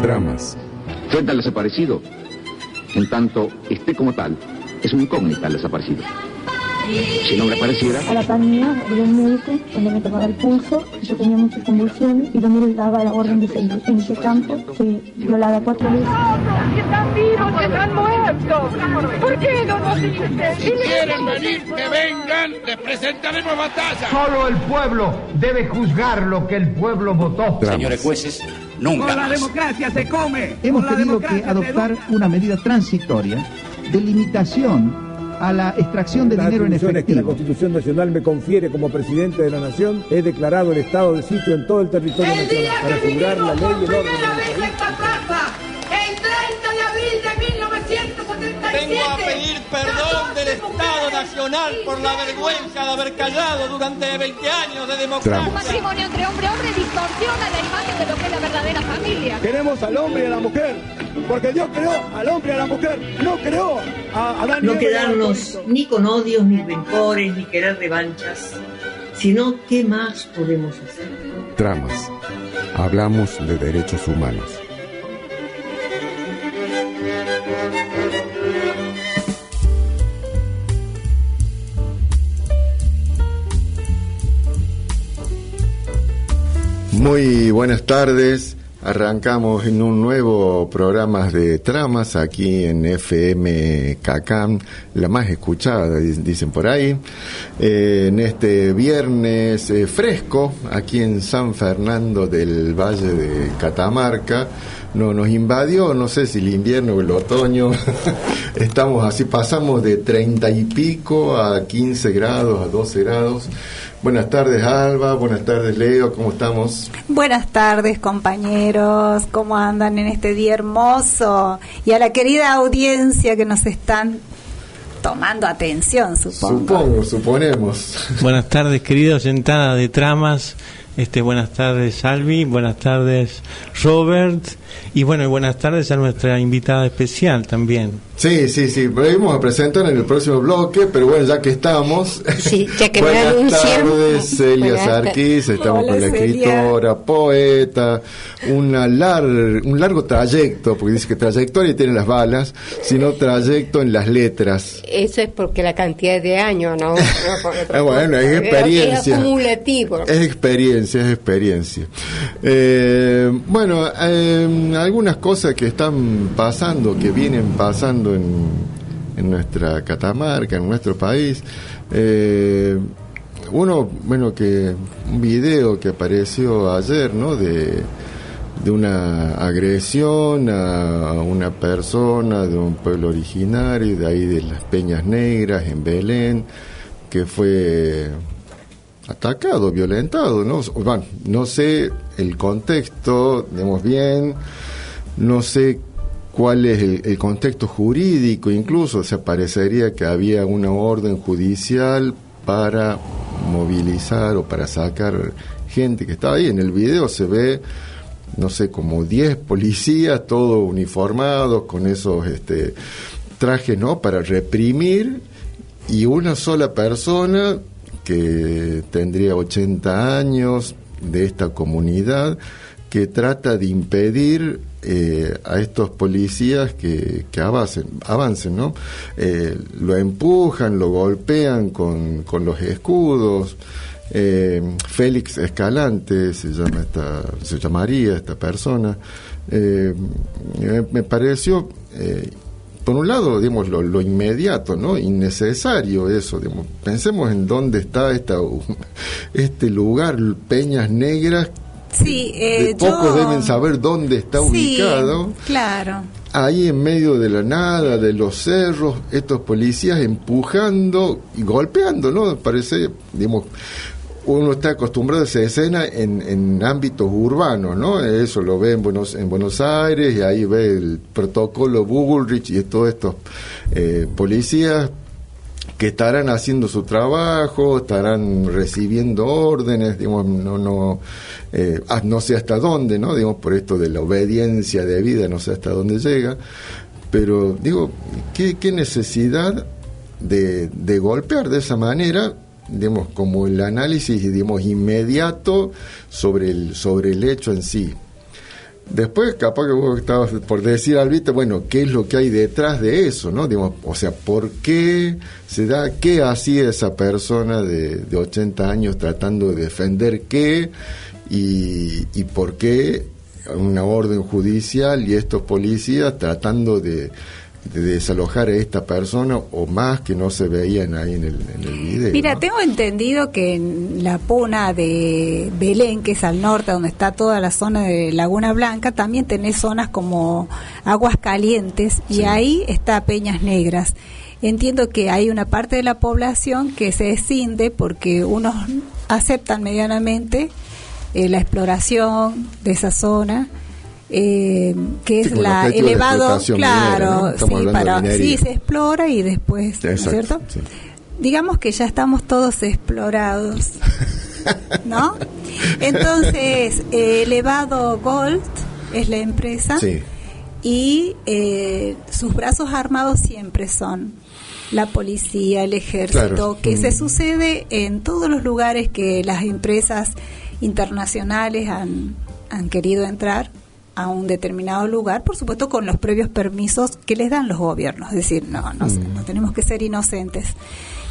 Dramas. Frente al desaparecido, en tanto esté como tal, es una incógnita el desaparecido. Si no reapareciera... A la par mía había un médico donde me tomaba el pulso, yo tenía muchas convulsiones y donde le daba la orden de seguir. En ese campo fui violada 4 veces. ¡Que están vivos, que están muertos! ¿Por qué no nos dicen? Si quieren venir, que vengan, les presentaremos batalla. Solo el pueblo debe juzgar lo que el pueblo votó. Dramas. Señores jueces, nunca Con la más. democracia se come. Hemos tenido que adoptar una medida transitoria de limitación a la extracción de dinero en efectivo. Que la Constitución Nacional me confiere como presidente de la Nación, he declarado el estado de sitio en todo el territorio nacional para asegurar la ley y el orden del país. El 30 de abril de 1977. Vengo a pedir perdón del Estado Nacional por la vergüenza de haber callado durante 20 años de democracia. Un matrimonio entre hombre y hombre distorsiona la imagen de lo que es la verdadera familia. Queremos al hombre y a la mujer, porque Dios creó al hombre y a la mujer, no creó a Adán y Eva. No quedarnos ni con odios, ni rencores, ni querer revanchas, sino qué más podemos hacer. Dramas. Hablamos de derechos humanos. Muy buenas tardes. Arrancamos en un nuevo programa de Tramas aquí en FM Cacán, la más escuchada, dicen por ahí. En este viernes fresco, aquí en San Fernando del Valle de Catamarca, nos invadió, no sé si el invierno o el otoño. Estamos así, pasamos de 30 y pico a 15 grados, a 12 grados. Buenas tardes, Alba. Buenas tardes, Leo. ¿Cómo estamos? Buenas tardes, compañeros. ¿Cómo andan en este día hermoso? Y a la querida audiencia que nos están tomando atención, suponemos. Buenas tardes, querida oyentada de Tramas. Buenas tardes, Albi. Buenas tardes, Robert. Y bueno, y buenas tardes a nuestra invitada especial también. Sí, vamos a presentar en el próximo bloque, pero bueno, ya que estamos. Sí, ya que buenas tardes, Celia Sarkis. Estamos con la escritora, poeta, un largo trayecto, porque dice que trayectoria tiene las balas, sino trayecto en las letras. Eso es porque la cantidad de años, ¿no? Bueno, es experiencia. Es acumulativo. Es experiencia. Bueno, algunas cosas que están pasando, que vienen pasando en nuestra Catamarca, en nuestro país. Un video que apareció ayer, ¿no? De una agresión a una persona de un pueblo originario, de ahí de las Peñas Negras, en Belén, que fue atacado, violentado, ¿no? Bueno, no sé el contexto, digamos bien, no sé cuál es el contexto jurídico, incluso se parecería que había una orden judicial para movilizar o para sacar gente que estaba ahí. En el video se ve, no sé, como 10 policías, todos uniformados, con esos trajes, ¿no?, para reprimir, y una sola persona que tendría 80 años, de esta comunidad, que trata de impedir a estos policías que avancen, ¿no? Lo empujan, lo golpean con los escudos. Félix Escalante se llamaría esta persona. Me pareció, por un lado, digamos, lo inmediato, ¿no?, innecesario eso, digamos. Pensemos en dónde está este lugar, Peñas Negras. Sí, pocos deben saber dónde está ubicado. Claro. Ahí en medio de la nada, de los cerros, estos policías empujando y golpeando, ¿no? Parece, digamos, uno está acostumbrado a esa escena en ámbitos urbanos, ¿no? Eso lo ve en Buenos Aires, y ahí ve el protocolo Bullrich y todos estos policías que estarán haciendo su trabajo, estarán recibiendo órdenes, digamos, no sé hasta dónde, ¿no? Digamos, por esto de la obediencia debida, no sé hasta dónde llega, pero digo, ¿qué necesidad de golpear de esa manera? Digamos, como el análisis, digamos, inmediato sobre el hecho en sí. Después, capaz que vos estabas por decir, Albita, bueno, ¿qué es lo que hay detrás de eso, no? Digamos, o sea, ¿por qué se da, qué hacía esa persona de 80 años tratando de defender qué y por qué una orden judicial y estos policías tratando de desalojar a esta persona o más que no se veían ahí en el video? Mira, ¿no? tengo entendido que en la puna de Belén, que es al norte, donde está toda la zona de Laguna Blanca, también tenés zonas como Aguas Calientes y ahí está Peñas Negras. Entiendo que hay una parte de la población que se escinde porque unos aceptan medianamente la exploración de esa zona, que es la elevado, claro, minera, ¿no? sí, se explora y después, ¿no es cierto? Sí. Digamos que ya estamos todos explorados, ¿no? Entonces, Elevado Gold es la empresa, sí, y sus brazos armados siempre son la policía, el ejército, claro, que se sucede en todos los lugares que las empresas internacionales han querido entrar a un determinado lugar, por supuesto con los previos permisos que les dan los gobiernos, es decir, no tenemos que ser inocentes.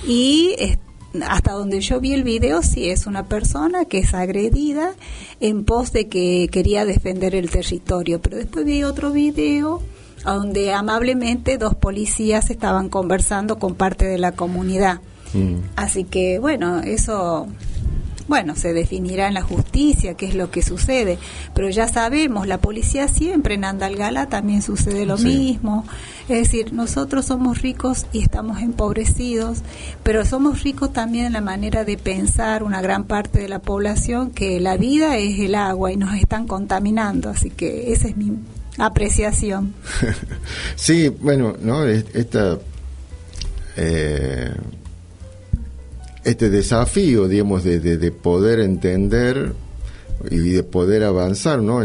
Y hasta donde yo vi el video, sí es una persona que es agredida en pos de que quería defender el territorio, pero después vi otro video donde amablemente 2 policías estaban conversando con parte de la comunidad. Así que, bueno, eso... Bueno, se definirá en la justicia qué es lo que sucede, pero ya sabemos, la policía siempre en Andalgalá también sucede lo mismo. Es decir, nosotros somos ricos y estamos empobrecidos, pero somos ricos también en la manera de pensar una gran parte de la población que la vida es el agua y nos están contaminando, así que esa es mi apreciación. Sí, bueno, ¿no? Este desafío, digamos, de poder entender y de poder avanzar, ¿no?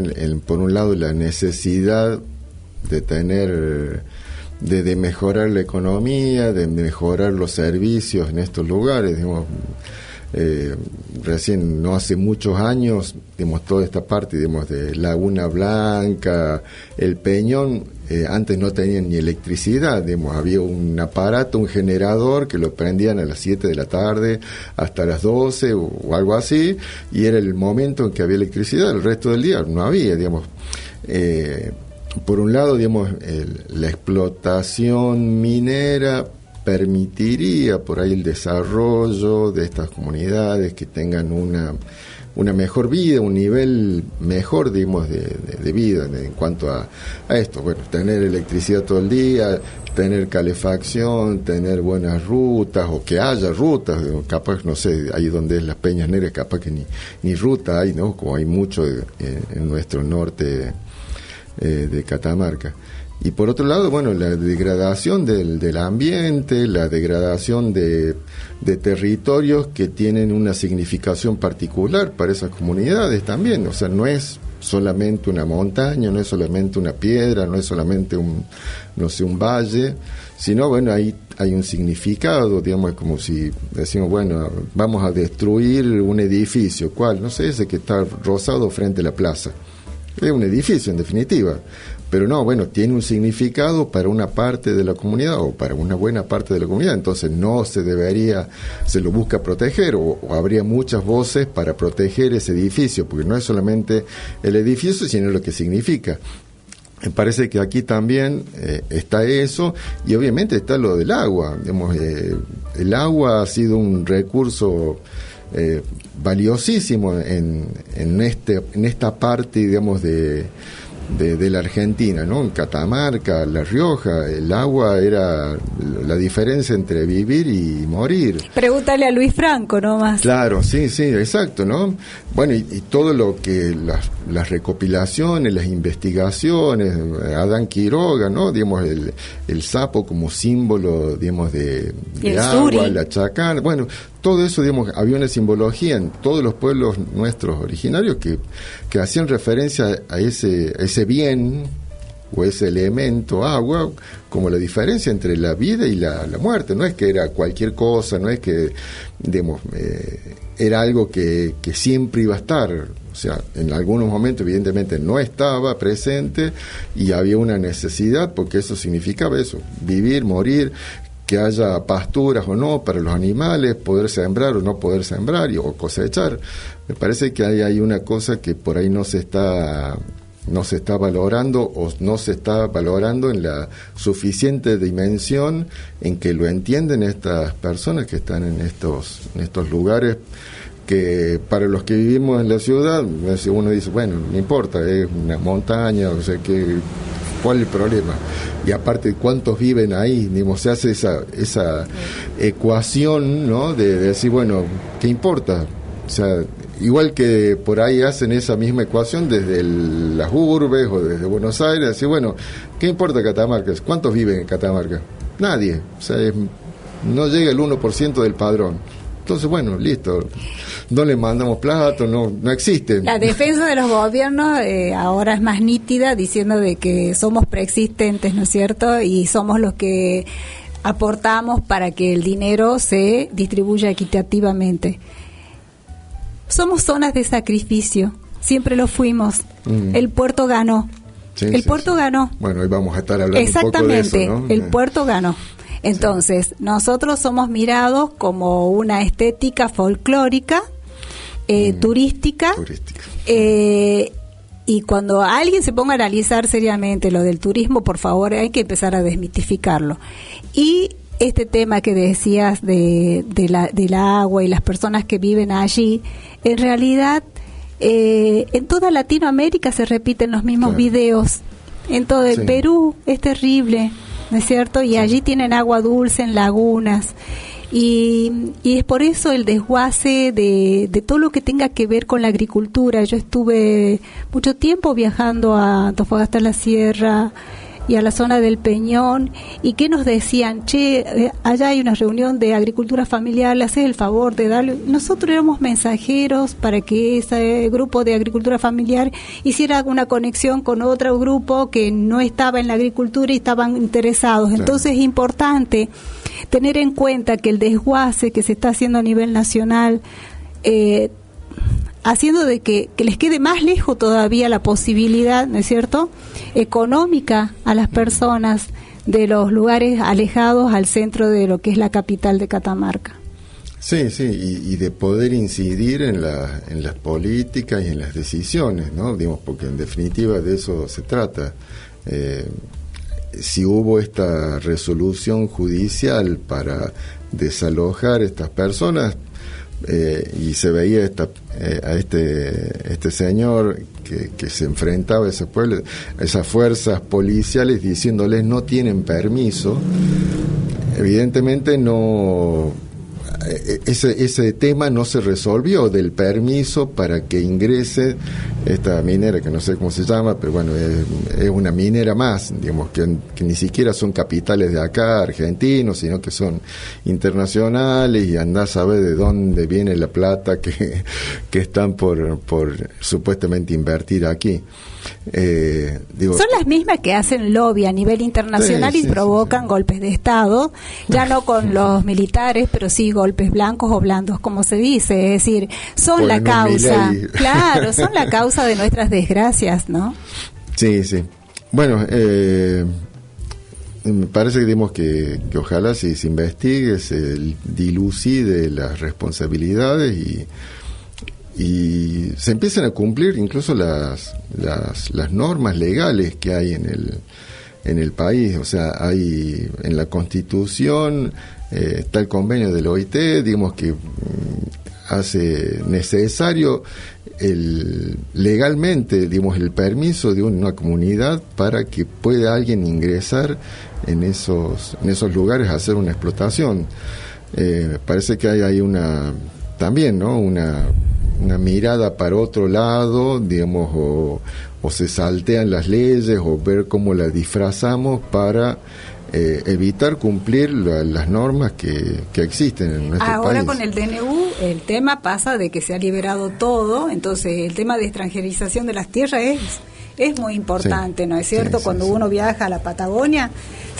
Por un lado, la necesidad de tener, de mejorar la economía, de mejorar los servicios en estos lugares, digamos. Recién, no hace muchos años, digamos, toda esta parte, digamos, de Laguna Blanca, El Peñón, antes no tenían ni electricidad, digamos, había un aparato, un generador que lo prendían a las 7 de la tarde hasta las 12 o algo así, y era el momento en que había electricidad, el resto del día no había, digamos. Por un lado, digamos, la explotación minera permitiría por ahí el desarrollo de estas comunidades, que tengan una mejor vida, un nivel mejor, digamos, de vida en cuanto a esto. Bueno, tener electricidad todo el día, tener calefacción, tener buenas rutas, o que haya rutas, capaz, no sé, ahí donde es las Peñas Negras, capaz que ni ruta hay, ¿no? Como hay mucho en nuestro norte de Catamarca. Y por otro lado, bueno, la degradación del ambiente, la degradación de territorios que tienen una significación particular para esas comunidades también. O sea, no es solamente una montaña, no es solamente una piedra, no es solamente un valle, sino, bueno, ahí hay un significado, digamos, es como si decimos, bueno, vamos a destruir un edificio. ¿Cuál? No sé, ese que está rosado frente a la plaza. Es un edificio, en definitiva. Pero no, bueno, tiene un significado para una parte de la comunidad o para una buena parte de la comunidad, entonces no se lo busca proteger, o habría muchas voces para proteger ese edificio, porque no es solamente el edificio, sino lo que significa. Me parece que aquí también está eso, y obviamente está lo del agua. Digamos, el agua ha sido un recurso valiosísimo en esta parte, digamos, de la Argentina, ¿no? En Catamarca, La Rioja, el agua era la diferencia entre vivir y morir. Pregúntale a Luis Franco nomás. Claro, sí, exacto, ¿no? Bueno, y todo lo que las recopilaciones, las investigaciones, Adán Quiroga, ¿no? Digamos, el sapo como símbolo, digamos, de agua, Suri, la chacana, bueno, todo eso, digamos, había una simbología en todos los pueblos nuestros originarios que hacían referencia a ese bien o ese elemento agua como la diferencia entre la vida y la muerte. No es que era cualquier cosa, no es que, digamos, era algo que siempre iba a estar. O sea, en algunos momentos evidentemente no estaba presente y había una necesidad, porque eso significaba eso, vivir, morir, que haya pasturas o no para los animales, poder sembrar o no poder sembrar o cosechar. Me parece que hay una cosa que por ahí no se está valorando, o no se está valorando en la suficiente dimensión en que lo entienden estas personas que están en estos lugares, que para los que vivimos en la ciudad uno dice, bueno, no importa, es una montaña, o sea, que ¿cuál es el problema? Y aparte, ¿cuántos viven ahí? Digamos, se hace esa ecuación, ¿no? De decir, bueno, ¿qué importa? O sea, igual que por ahí hacen esa misma ecuación desde las urbes o desde Buenos Aires, decir, bueno, ¿qué importa Catamarca? ¿Cuántos viven en Catamarca? Nadie. O sea, no llega el 1% del padrón. Entonces, bueno, listo, no le mandamos platos, no existen. La defensa de los gobiernos ahora es más nítida, diciendo de que somos preexistentes, ¿no es cierto? Y somos los que aportamos para que el dinero se distribuya equitativamente. Somos zonas de sacrificio, siempre lo fuimos. El puerto ganó. Sí, el puerto ganó. Bueno, hoy vamos a estar hablando un poco de eso, ¿no? El puerto ganó. Entonces, nosotros somos mirados como una estética folclórica, turística. Y cuando alguien se ponga a analizar seriamente lo del turismo, por favor, hay que empezar a desmitificarlo. Y este tema que decías del agua y las personas que viven allí, en realidad, en toda Latinoamérica se repiten los mismos videos. En todo el Perú es terrible, ¿no es cierto? Y allí tienen agua dulce en lagunas. Y es por eso el desguace de todo lo que tenga que ver con la agricultura. Yo estuve mucho tiempo viajando a Antofagasta la Sierra y a la zona del Peñón, y que nos decían, allá hay una reunión de agricultura familiar, le haces el favor de darle. Nosotros éramos mensajeros para que ese grupo de agricultura familiar hiciera una conexión con otro grupo que no estaba en la agricultura y estaban interesados. Entonces es importante tener en cuenta que el desguace que se está haciendo a nivel nacional, haciendo de que les quede más lejos todavía la posibilidad, ¿no es cierto?, económica a las personas de los lugares alejados al centro de lo que es la capital de Catamarca. Sí, y de poder incidir en las políticas y en las decisiones, ¿no? Digamos, porque en definitiva de eso se trata. Si hubo esta resolución judicial para desalojar estas personas, y se veía a este señor que se enfrentaba a ese pueblo, a esas fuerzas policiales, diciéndoles no tienen permiso, evidentemente no, ese tema no se resolvió del permiso para que ingrese esta minera, que no sé cómo se llama, pero bueno, es una minera más, digamos, que ni siquiera son capitales de acá, argentinos, sino que son internacionales, y andás a saber de dónde viene la plata que están por supuestamente invertir aquí. Son las mismas que hacen lobby a nivel internacional y provocan golpes de Estado, ya no con los militares, pero sí golpes blancos o blandos, como se dice, es decir, son la causa, claro, son la causa de nuestras desgracias, ¿no? Sí. Bueno, me parece que digamos que ojalá si se investigue, se dilucide las responsabilidades y se empiecen a cumplir incluso las normas legales que hay en el país. O sea, hay en la Constitución está el convenio del OIT, digamos, que hace necesario legalmente, digamos, el permiso de una comunidad para que pueda alguien ingresar en esos lugares a hacer una explotación. Parece que hay también, ¿no?, una mirada para otro lado, digamos, o se saltean las leyes, o ver cómo las disfrazamos para evitar cumplir las normas que existen en nuestro país. Ahora con el DNU el tema pasa de que se ha liberado todo, entonces el tema de extranjerización de las tierras es muy importante, ¿no es cierto? Cuando uno viaja a la Patagonia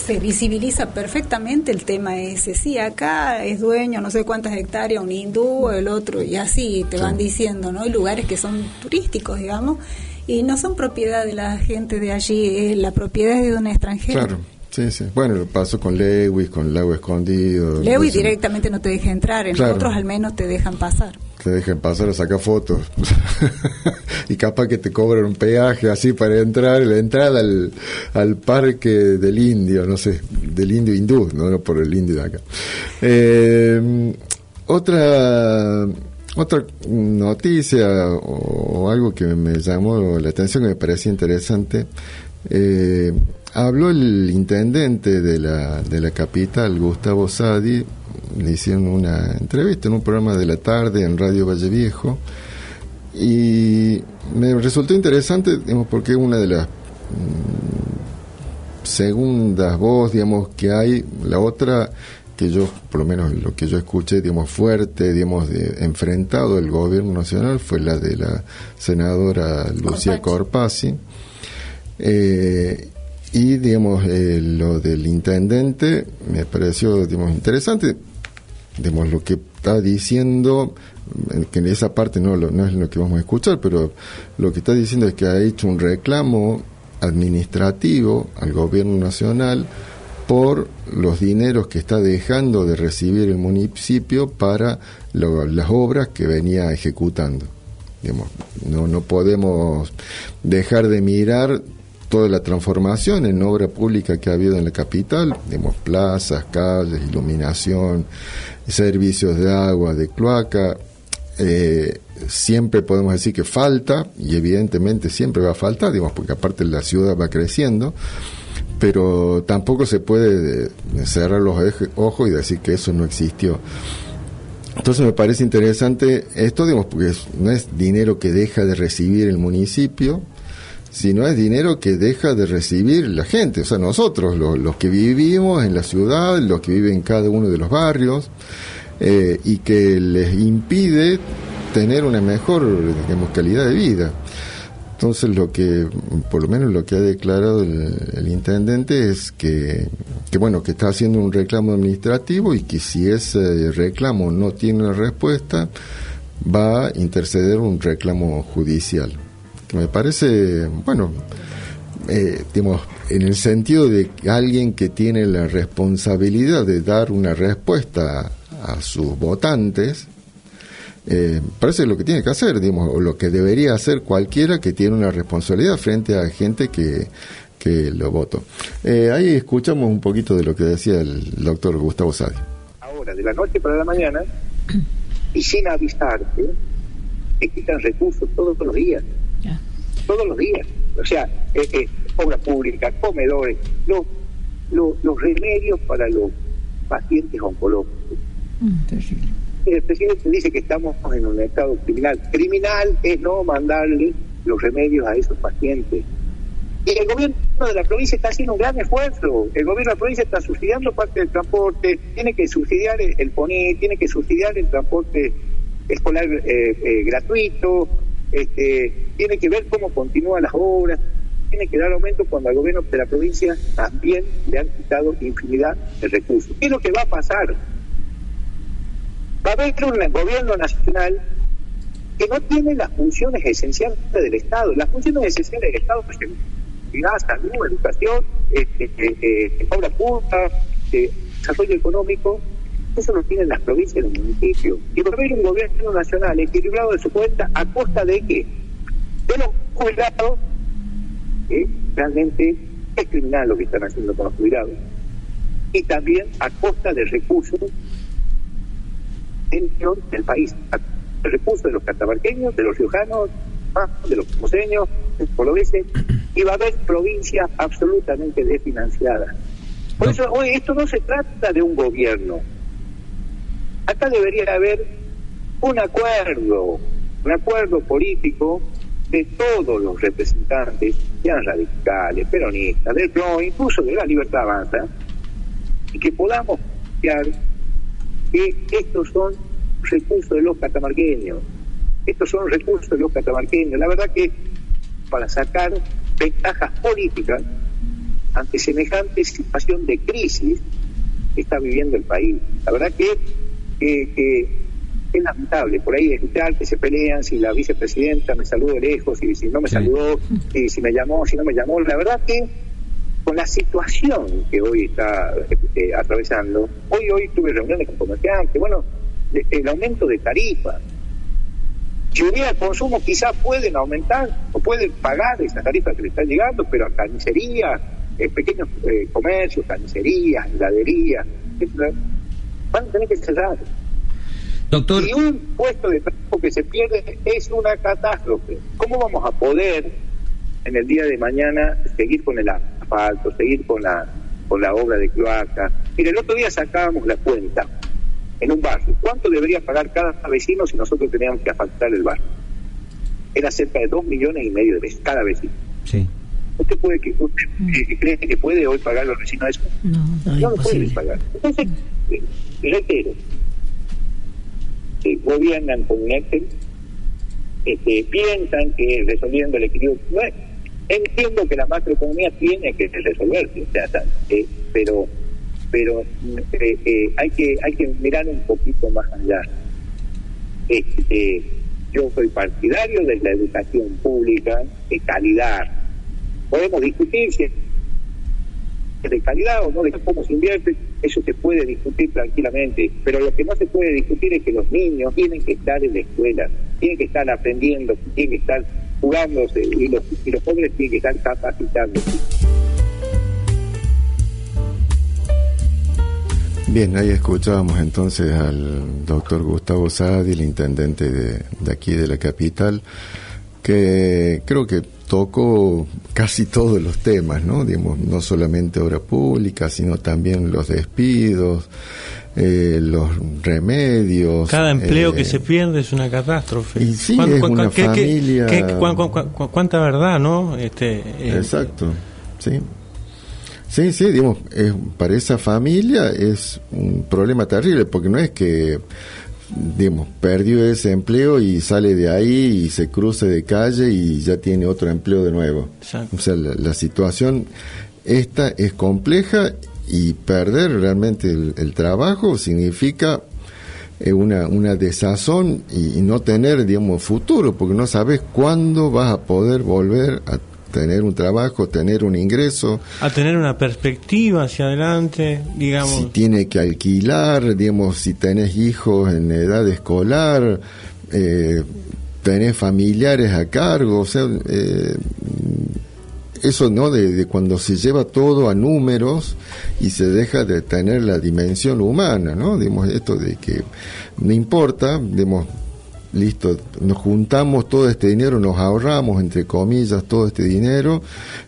se visibiliza perfectamente el tema ese. Sí, acá es dueño no sé cuántas hectáreas, un hindú, el otro, y así te van diciendo, ¿no? Hay lugares que son turísticos, digamos, y no son propiedad de la gente de allí, la propiedad es de un extranjero. Claro. Sí. Bueno, lo pasó con Lewis, con el Lago Escondido. Lewis directamente no te deja entrar, en otros al menos te dejan pasar. Te dejan pasar a sacar fotos. Y capaz que te cobran un peaje así para entrar, la entrada al parque del indio, no sé, del indio hindú, no por el indio de acá. Otra noticia o algo que me llamó la atención, que me parecía interesante, habló el intendente de la capital, Gustavo Sadi. Le hicieron una entrevista en un programa de la tarde en Radio Valle Viejo y me resultó interesante, digamos, porque es una de las segundas voces, digamos, que hay. La otra que yo, por lo menos lo que yo escuché, digamos, fuerte, digamos, enfrentado el gobierno nacional, fue la de la senadora Lucía Corpazzi. Y, digamos, lo del intendente me pareció, digamos, interesante. Digamos, lo que está diciendo, que en esa parte no es lo que vamos a escuchar, pero lo que está diciendo es que ha hecho un reclamo administrativo al gobierno nacional por los dineros que está dejando de recibir el municipio para las obras que venía ejecutando. Digamos, no podemos dejar de mirar toda la transformación en obra pública que ha habido en la capital, digamos, plazas, calles, iluminación, servicios de agua, de cloaca. Siempre podemos decir que falta, y evidentemente siempre va a faltar, digamos, porque aparte la ciudad va creciendo, pero tampoco se puede cerrar los ojos y decir que eso no existió. Entonces me parece interesante esto, digamos, porque no es dinero que deja de recibir el municipio, sino es dinero que deja de recibir la gente, o sea, nosotros, los que vivimos en la ciudad, los que viven en cada uno de los barrios, y que les impide tener una mejor, digamos, calidad de vida. Entonces, por lo menos lo que ha declarado el intendente es que bueno, que está haciendo un reclamo administrativo y que si ese reclamo no tiene una respuesta, va a interceder un reclamo judicial. Me parece, bueno, digamos, en el sentido de alguien que tiene la responsabilidad de dar una respuesta a sus votantes, parece lo que tiene que hacer, digamos, o lo que debería hacer cualquiera que tiene una responsabilidad frente a gente que lo votó. Ahí escuchamos un poquito de lo que decía el doctor Gustavo Sadi. Ahora, de la noche para la mañana, y sin avisarte, te quitan recursos todos los días. Todos los días. O sea, obras públicas, comedores, los remedios para los pacientes oncológicos. El presidente dice que estamos en un estado criminal. Criminal es no mandarle los remedios a esos pacientes. Y el gobierno de la provincia está haciendo un gran esfuerzo. El gobierno de la provincia está subsidiando parte del transporte, tiene que subsidiar el PONI, tiene que subsidiar el transporte escolar gratuito, tiene que ver cómo continúan las obras, tiene que dar aumento cuando al gobierno de la provincia también le han quitado infinidad de recursos. ¿Qué es lo que va a pasar? Va a haber un gobierno nacional que no tiene las funciones esenciales del Estado. Las funciones esenciales del Estado, pues, seguridad, salud, educación, obra pública, desarrollo económico, eso lo tienen las provincias y los municipios. Y va a haber un gobierno nacional equilibrado de su cuenta, ¿a costa de qué? De los jubilados, que realmente es criminal lo que están haciendo con los jubilados, y también a costa de recursos dentro del país, a recursos de los catamarqueños, de los riojanos, de los costeños, de los cordobeses, y va a haber provincias absolutamente desfinanciadas. Por eso, hoy esto no se trata de un gobierno. Acá debería haber un acuerdo político de todos los representantes, sean radicales, peronistas, del PRO, incluso de la Libertad Avanza, y que podamos confiar que estos son recursos de los catamarqueños. Estos son recursos de los catamarqueños. La verdad que para sacar ventajas políticas ante semejante situación de crisis que está viviendo el país. La verdad que es lamentable. Por ahí escuchar que se pelean si la vicepresidenta me saludó de lejos, y si no me saludó, y si me llamó, si no me llamó. La verdad que con la situación que hoy está atravesando, hoy tuve reuniones con comerciantes, bueno, el aumento de tarifas. Si hubiera consumo, quizás pueden aumentar o pueden pagar esas tarifas que le están llegando, pero a carnicerías, pequeños comercios, carnicerías, heladerías, etcétera, van a tener que cerrar. Doctor, y un puesto de trabajo que se pierde es una catástrofe. ¿Cómo vamos a poder en el día de mañana seguir con el asfalto, seguir con la obra de cloaca? Mire, el otro día sacábamos la cuenta en un barrio. ¿Cuánto debería pagar cada vecino si nosotros teníamos que asfaltar el barrio? Era cerca de 2,5 millones de pesos cada vecino. Sí. ¿Usted cree que puede hoy pagar los vecinos eso? No lo puede pagar. Entonces, reitero, gobiernan con un Excel, piensan que resolviendo el equilibrio, entiendo que la macroeconomía tiene que resolverse, pero hay que mirar un poquito más allá. Yo soy partidario de la educación pública de calidad. Podemos discutir si es de calidad o no, de cómo se invierte, eso se puede discutir tranquilamente, pero lo que no se puede discutir es que los niños tienen que estar en la escuela, tienen que estar aprendiendo, tienen que estar jugándose, y los jóvenes tienen que estar capacitándose. Bien, ahí escuchábamos entonces al doctor Gustavo Saadi, el intendente de aquí de la capital, que creo que tocó casi todos los temas, ¿no? Digamos, no solamente obra pública, sino también los despidos, los remedios. Cada empleo que se pierde es una catástrofe. Y sí, es una familia... ¿Cuánta verdad, no? Exacto, sí. Sí, digamos, para esa familia es un problema terrible, porque no es que, digamos, perdió ese empleo y sale de ahí y se cruce de calle y ya tiene otro empleo de nuevo. Exacto. O sea, la situación esta es compleja, y perder realmente el trabajo significa una desazón y no tener, digamos, futuro, porque no sabes cuándo vas a poder volver a tener un trabajo, tener un ingreso, a tener una perspectiva hacia adelante, digamos. Si tiene que alquilar, digamos, si tenés hijos en edad escolar, tenés familiares a cargo, o sea, eso, ¿no? De cuando se lleva todo a números y se deja de tener la dimensión humana, ¿no? Digamos, esto de que no importa, digamos, listo, nos juntamos todo este dinero, nos ahorramos, entre comillas, todo este dinero,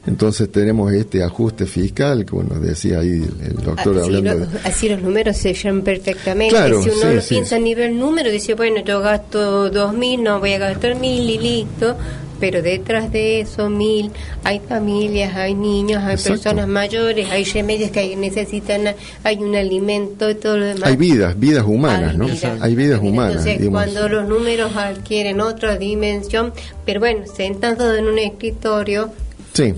entonces tenemos este ajuste fiscal, que bueno, decía ahí el doctor hablando así los números se llevan perfectamente. Claro, si uno piensa a nivel número, dice, bueno, yo gasto 2.000, no voy a gastar 1.000 y listo, pero detrás de esos 1.000 hay familias, hay niños, hay personas mayores, hay remedios que necesitan, hay un alimento y todo lo demás. Hay vidas humanas, ¿no? Hay vidas humanas. Entonces, digamos, cuando los números adquieren otra dimensión, pero bueno, sentados en un escritorio, sí,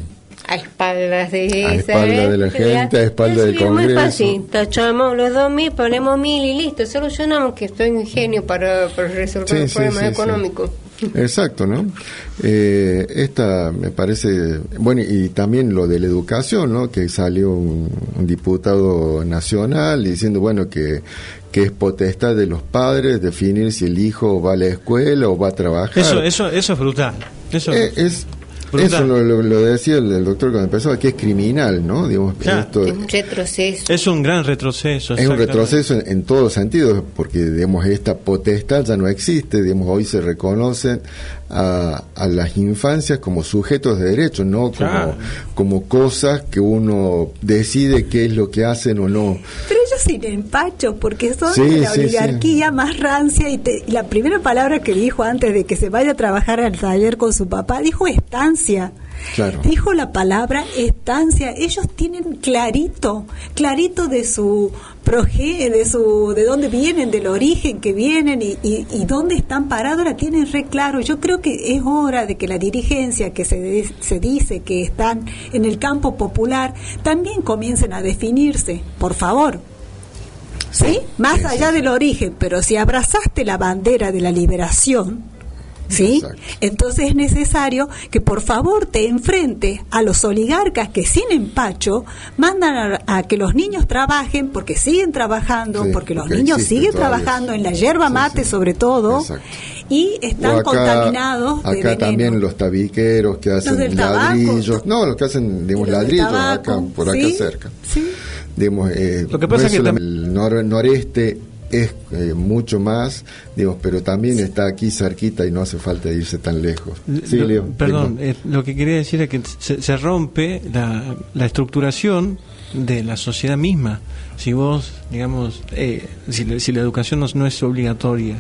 a espaldas de la gente, a espaldas del Congreso. Es muy fácil, tachamos los 2.000, ponemos 1.000 y listo, solucionamos, que estoy un genio para resolver los problemas económicos. Exacto, ¿no? Esta me parece, bueno, y también lo de la educación, ¿no? Que salió un diputado nacional diciendo, bueno, que es potestad de los padres definir si el hijo va a la escuela o va a trabajar. Eso es brutal. Eso lo decía el doctor cuando empezó, que es criminal, ¿no? Digamos, esto es un retroceso. Es un gran retroceso. Es un retroceso en todos los sentidos, porque, digamos, esta potestad ya no existe. Digamos, hoy se reconocen a las infancias como sujetos de derecho, no como cosas que uno decide qué es lo que hacen o no. Pero ellos sin empacho, porque son de la oligarquía más rancia, y la primera palabra que dijo antes de que se vaya a trabajar al taller con su papá, dijo estancia. Claro. Dijo la palabra estancia. Ellos tienen clarito de su de dónde vienen, del origen que vienen y dónde están parados, la tienen re claro. Yo creo que es hora de que la dirigencia que se dice que están en el campo popular también comiencen a definirse, por favor. ¿Sí? Más allá del origen, pero si abrazaste la bandera de la liberación, ¿sí? Exacto. Entonces es necesario que por favor te enfrentes a los oligarcas que sin empacho mandan a que los niños trabajen, porque siguen trabajando, porque los niños siguen trabajando en la yerba mate sobre todo. Exacto. Y están contaminados de veneno. También los tabiqueros que hacen ladrillos, los que hacen, digamos, ladrillos acá, por acá cerca. Sí. Digamos, lo que pasa es que el noreste es mucho más, digamos, pero también está aquí cerquita y no hace falta irse tan lejos. Sí, Leo, perdón, lo que quería decir es que se rompe la estructuración de la sociedad misma. Si vos, digamos, si la educación no es obligatoria,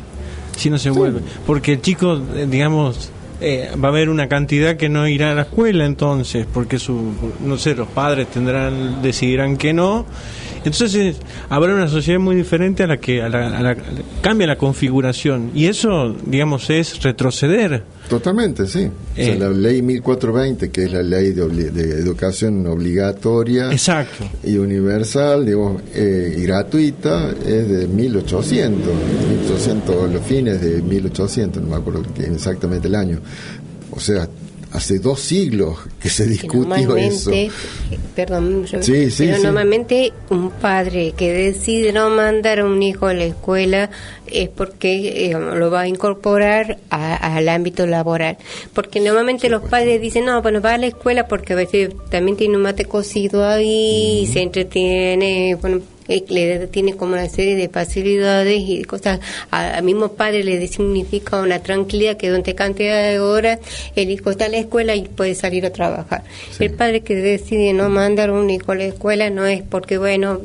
si no se vuelve, porque el chico, digamos, va a haber una cantidad que no irá a la escuela entonces, porque no sé, los padres decidirán que no. Entonces habrá una sociedad muy diferente a la que cambia la configuración, y eso, digamos, es retroceder. Totalmente, sí. O sea, la ley 1420, que es la ley de educación obligatoria, exacto, y universal, digamos, y gratuita, es de 1800, los fines de 1800, no me acuerdo exactamente el año. O sea, hace 2 siglos que se discutió eso. Perdón, pero normalmente un padre que decide no mandar a un hijo a la escuela es porque lo va a incorporar al ámbito laboral. Porque normalmente los padres dicen, no, bueno, va a la escuela porque a veces también tiene un mate cocido ahí, se entretiene, bueno, le tiene como una serie de facilidades y cosas. Al mismo padre le significa una tranquilidad, que durante cantidad de horas el hijo está en la escuela y puede salir a trabajar. Sí. El padre que decide no mandar a un hijo a la escuela no es porque, bueno,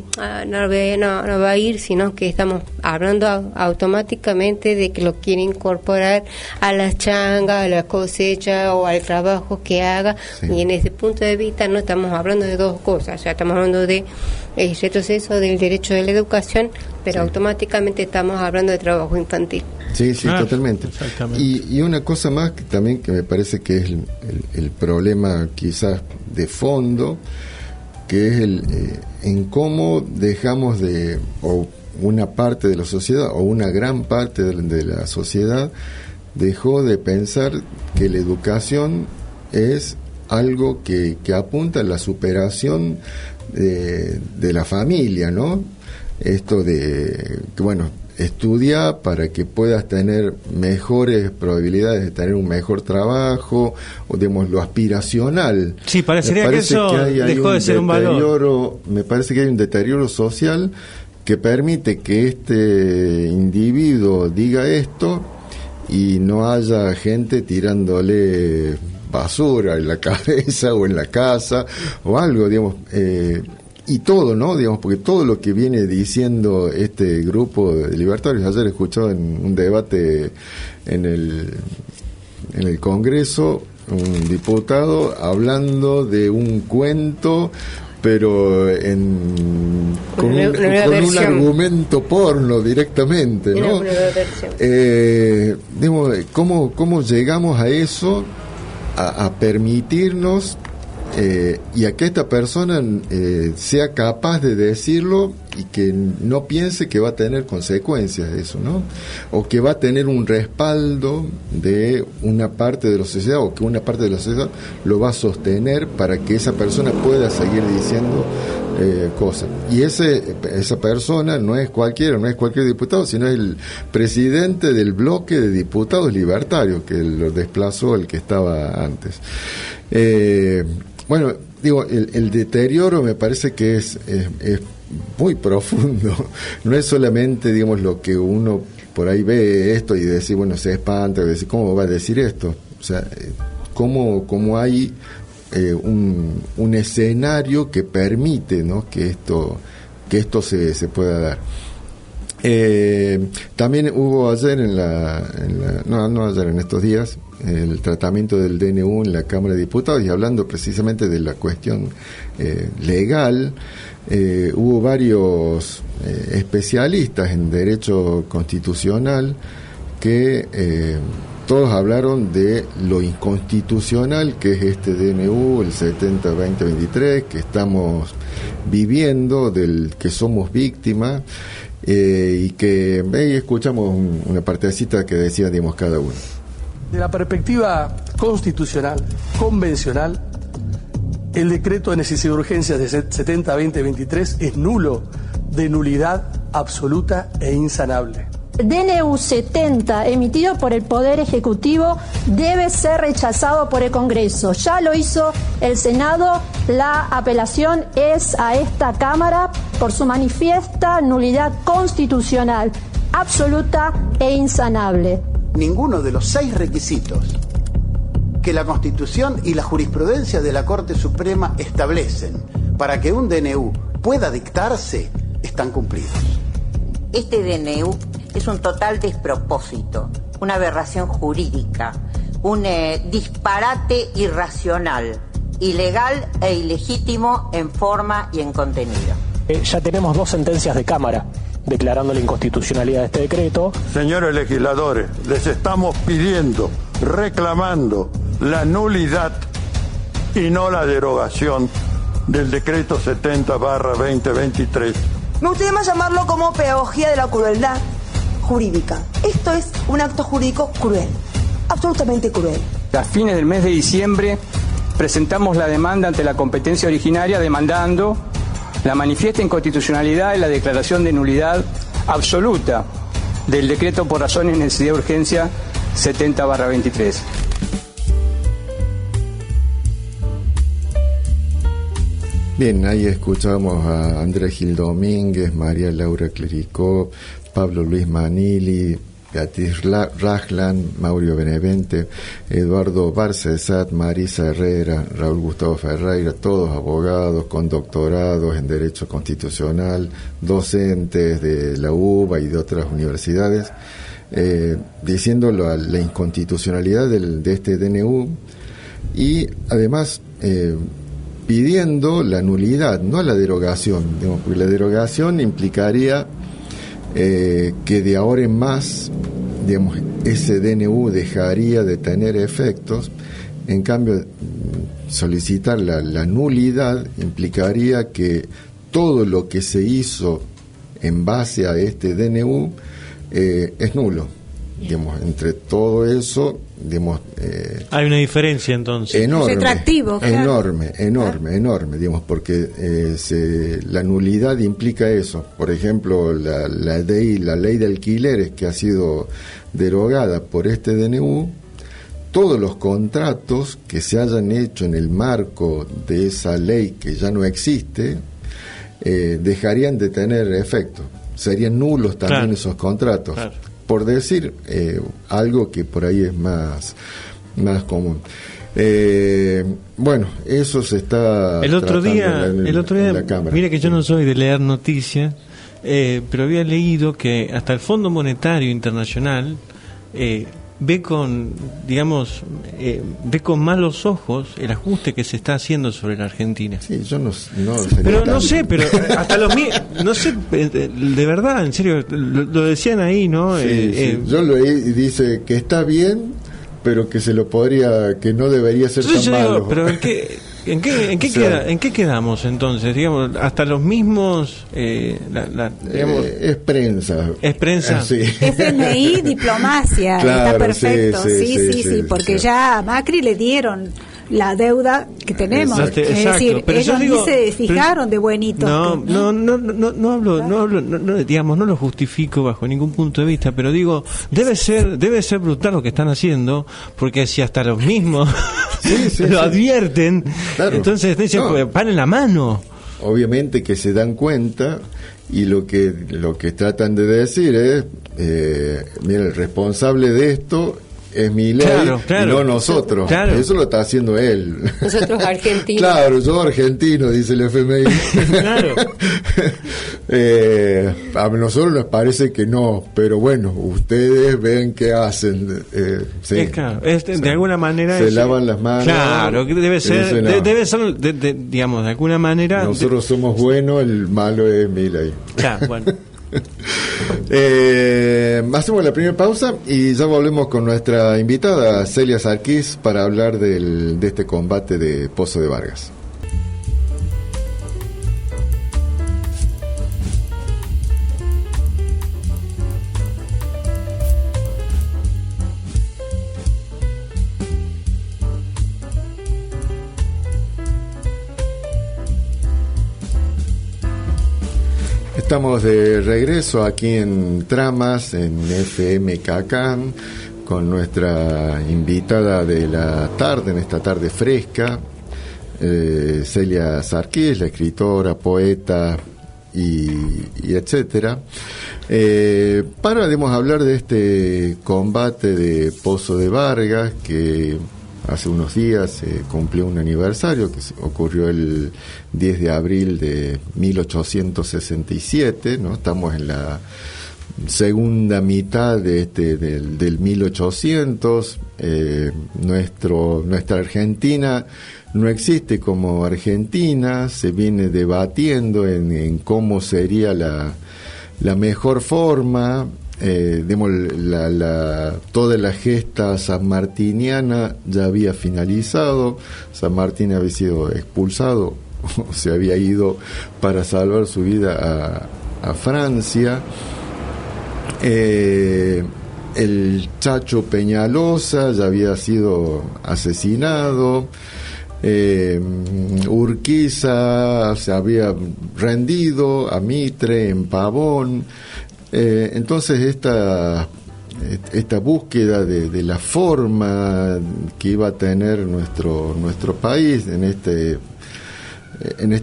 no va a ir, sino que estamos hablando automáticamente de que lo quiere incorporar a las changas, a la cosecha o al trabajo que haga. Sí. Y en ese punto de vista no estamos hablando de dos cosas, o sea, estamos hablando de el retroceso del derecho de la educación, pero automáticamente estamos hablando de trabajo infantil. Sí, totalmente. Y una cosa más que también que me parece que es el problema quizás de fondo, que es en cómo dejamos o una parte de la sociedad o una gran parte de la sociedad dejó de pensar que la educación es algo que apunta a la superación de la familia, ¿no? Esto de que, bueno, estudia para que puedas tener mejores probabilidades de tener un mejor trabajo, o digamos lo aspiracional. Sí, parecería que eso dejó de ser un valor. Me parece que hay un deterioro social que permite que este individuo diga esto y no haya gente tirándole basura en la cabeza o en la casa o algo, digamos, y todo, ¿no? Digamos, porque todo lo que viene diciendo este grupo de libertarios, ayer escuchado en un debate en el Congreso, un diputado hablando de un cuento, pero con un argumento porno directamente, ¿no? Digamos, ¿cómo llegamos a eso? A permitirnos y a que esta persona sea capaz de decirlo y que no piense que va a tener consecuencias eso, ¿no? O que va a tener un respaldo de una parte de la sociedad, o que una parte de la sociedad lo va a sostener para que esa persona pueda seguir diciendo cosas. Y esa persona no es cualquier diputado, sino es el presidente del bloque de diputados libertarios, que lo desplazó el que estaba antes. Bueno, digo, el deterioro me parece que es muy profundo. No es solamente, digamos, lo que uno por ahí ve esto y decir, bueno, se espanta, decir, ¿cómo va a decir esto? O sea, cómo hay un escenario que permite, ¿no?, que esto se pueda dar. También hubo ayer no ayer, en estos días, el tratamiento del DNU en la Cámara de Diputados, y hablando precisamente de la cuestión legal, hubo varios especialistas en derecho constitucional que todos hablaron de lo inconstitucional que es este DNU, el 70-2023, que estamos viviendo, del que somos víctimas, y que ahí escuchamos una partecita que decía, digamos, cada uno. De la perspectiva constitucional, convencional, el decreto de necesidad de urgencias de 70-2023 es nulo, de nulidad absoluta e insanable. El DNU 70 emitido por el Poder Ejecutivo debe ser rechazado por el Congreso. Ya lo hizo el Senado. La apelación es a esta Cámara por su manifiesta nulidad constitucional, absoluta e insanable. Ninguno de los 6 requisitos que la Constitución y la jurisprudencia de la Corte Suprema establecen para que un DNU pueda dictarse están cumplidos. Este DNU es un total despropósito, una aberración jurídica, un disparate irracional, ilegal e ilegítimo en forma y en contenido. Ya tenemos 2 sentencias de Cámara declarando la inconstitucionalidad de este decreto. Señores legisladores, les estamos pidiendo, reclamando la nulidad y no la derogación del decreto 70/2023. Me gustaría más llamarlo como pedagogía de la crueldad jurídica. Esto es un acto jurídico cruel, absolutamente cruel. A fines del mes de diciembre presentamos la demanda ante la competencia originaria demandando la manifiesta inconstitucionalidad y la declaración de nulidad absoluta del decreto por razones de necesidad de urgencia 70/23. Bien, ahí escuchamos a Andrés Gil Domínguez, María Laura Clericó, Pablo Luis Manili, Beatriz Rajlan, Mauricio Benevente, Eduardo Barcesat, Marisa Herrera, Raúl Gustavo Ferreira, todos abogados con doctorados en Derecho Constitucional, docentes de la UBA y de otras universidades, diciendo la inconstitucionalidad de este DNU y además pidiendo la nulidad, no la derogación, digamos, porque la derogación implicaría que de ahora en más, digamos, ese DNU dejaría de tener efectos. En cambio, solicitar la nulidad implicaría que todo lo que se hizo en base a este DNU es nulo. Digamos, entre todo eso, digamos, hay una diferencia entonces enorme, retractivo, claro. enorme, digamos, porque la nulidad implica eso. Por ejemplo, la ley de alquileres que ha sido derogada por este DNU, todos los contratos que se hayan hecho en el marco de esa ley que ya no existe dejarían de tener efecto, serían nulos también, claro, esos contratos, claro. Por decir algo que por ahí es más común. Bueno, eso se está el otro día en la Cámara. Mira que yo no soy de leer noticias, pero había leído que hasta el Fondo Monetario Internacional ve con malos ojos el ajuste que se está haciendo sobre la Argentina. Sí, yo no pero no sé, pero hasta los no sé, de verdad, en serio, lo decían ahí, ¿no? Sí. Yo lo dice que está bien, pero que que no debería ser tan malo. Digo, pero ¿En qué quedamos entonces? Digamos, hasta los mismos es prensa. Es prensa. Sí. FMI, diplomacia, claro, está perfecto. Sí, porque ya a Macri le dieron la deuda que tenemos. Exacto, es decir, pero ellos ni se fijaron de buenitos. No hablo, digamos, no lo justifico bajo ningún punto de vista, pero digo, debe ser brutal lo que están haciendo, porque si hasta los mismos lo advierten, claro. Entonces dicen, paren la mano. Obviamente que se dan cuenta, y lo que tratan de decir es, mira, el responsable de esto es Milei, y no nosotros. Claro. Eso lo está haciendo él. Nosotros argentinos. Claro, yo argentino, dice el FMI. Claro. A nosotros nos parece que no, pero bueno, ustedes ven qué hacen. Sí. Claro, de alguna manera se lavan las manos. Claro, que debe ser, debe ser digamos, de alguna manera. Nosotros somos buenos, el malo es Milei. Claro, bueno. Hacemos la primera pausa y ya volvemos con nuestra invitada Celia Sarquís para hablar de este combate de Pozo de Vargas. Estamos de regreso aquí en Tramas, en FM Cacán, con nuestra invitada de la tarde, en esta tarde fresca, Celia Sarquís, la escritora, poeta y etcétera. Para hablar de este combate de Pozo de Vargas, que hace unos días cumplió un aniversario que ocurrió el 10 de abril de 1867, ¿no? Estamos en la segunda mitad del 1800. Nuestra Argentina no existe como Argentina, se viene debatiendo en cómo sería la mejor forma. Toda la gesta sanmartiniana ya había finalizado. San Martín había sido expulsado, se había ido para salvar su vida a Francia. El Chacho Peñalosa ya había sido asesinado. Urquiza se había rendido a Mitre en Pavón. Entonces esta búsqueda de la forma que iba a tener nuestro país en este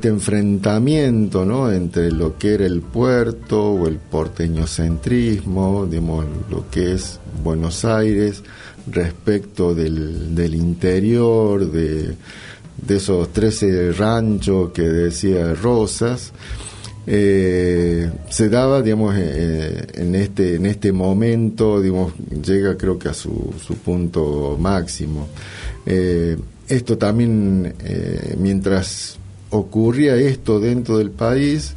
enfrentamiento, ¿no?, entre lo que era el puerto o el porteñocentrismo, digamos, lo que es Buenos Aires respecto del interior, de esos 13 ranchos que decía Rosas. Se daba, digamos, en este momento, digamos, llega creo que a su punto máximo. Esto también, mientras ocurría esto dentro del país,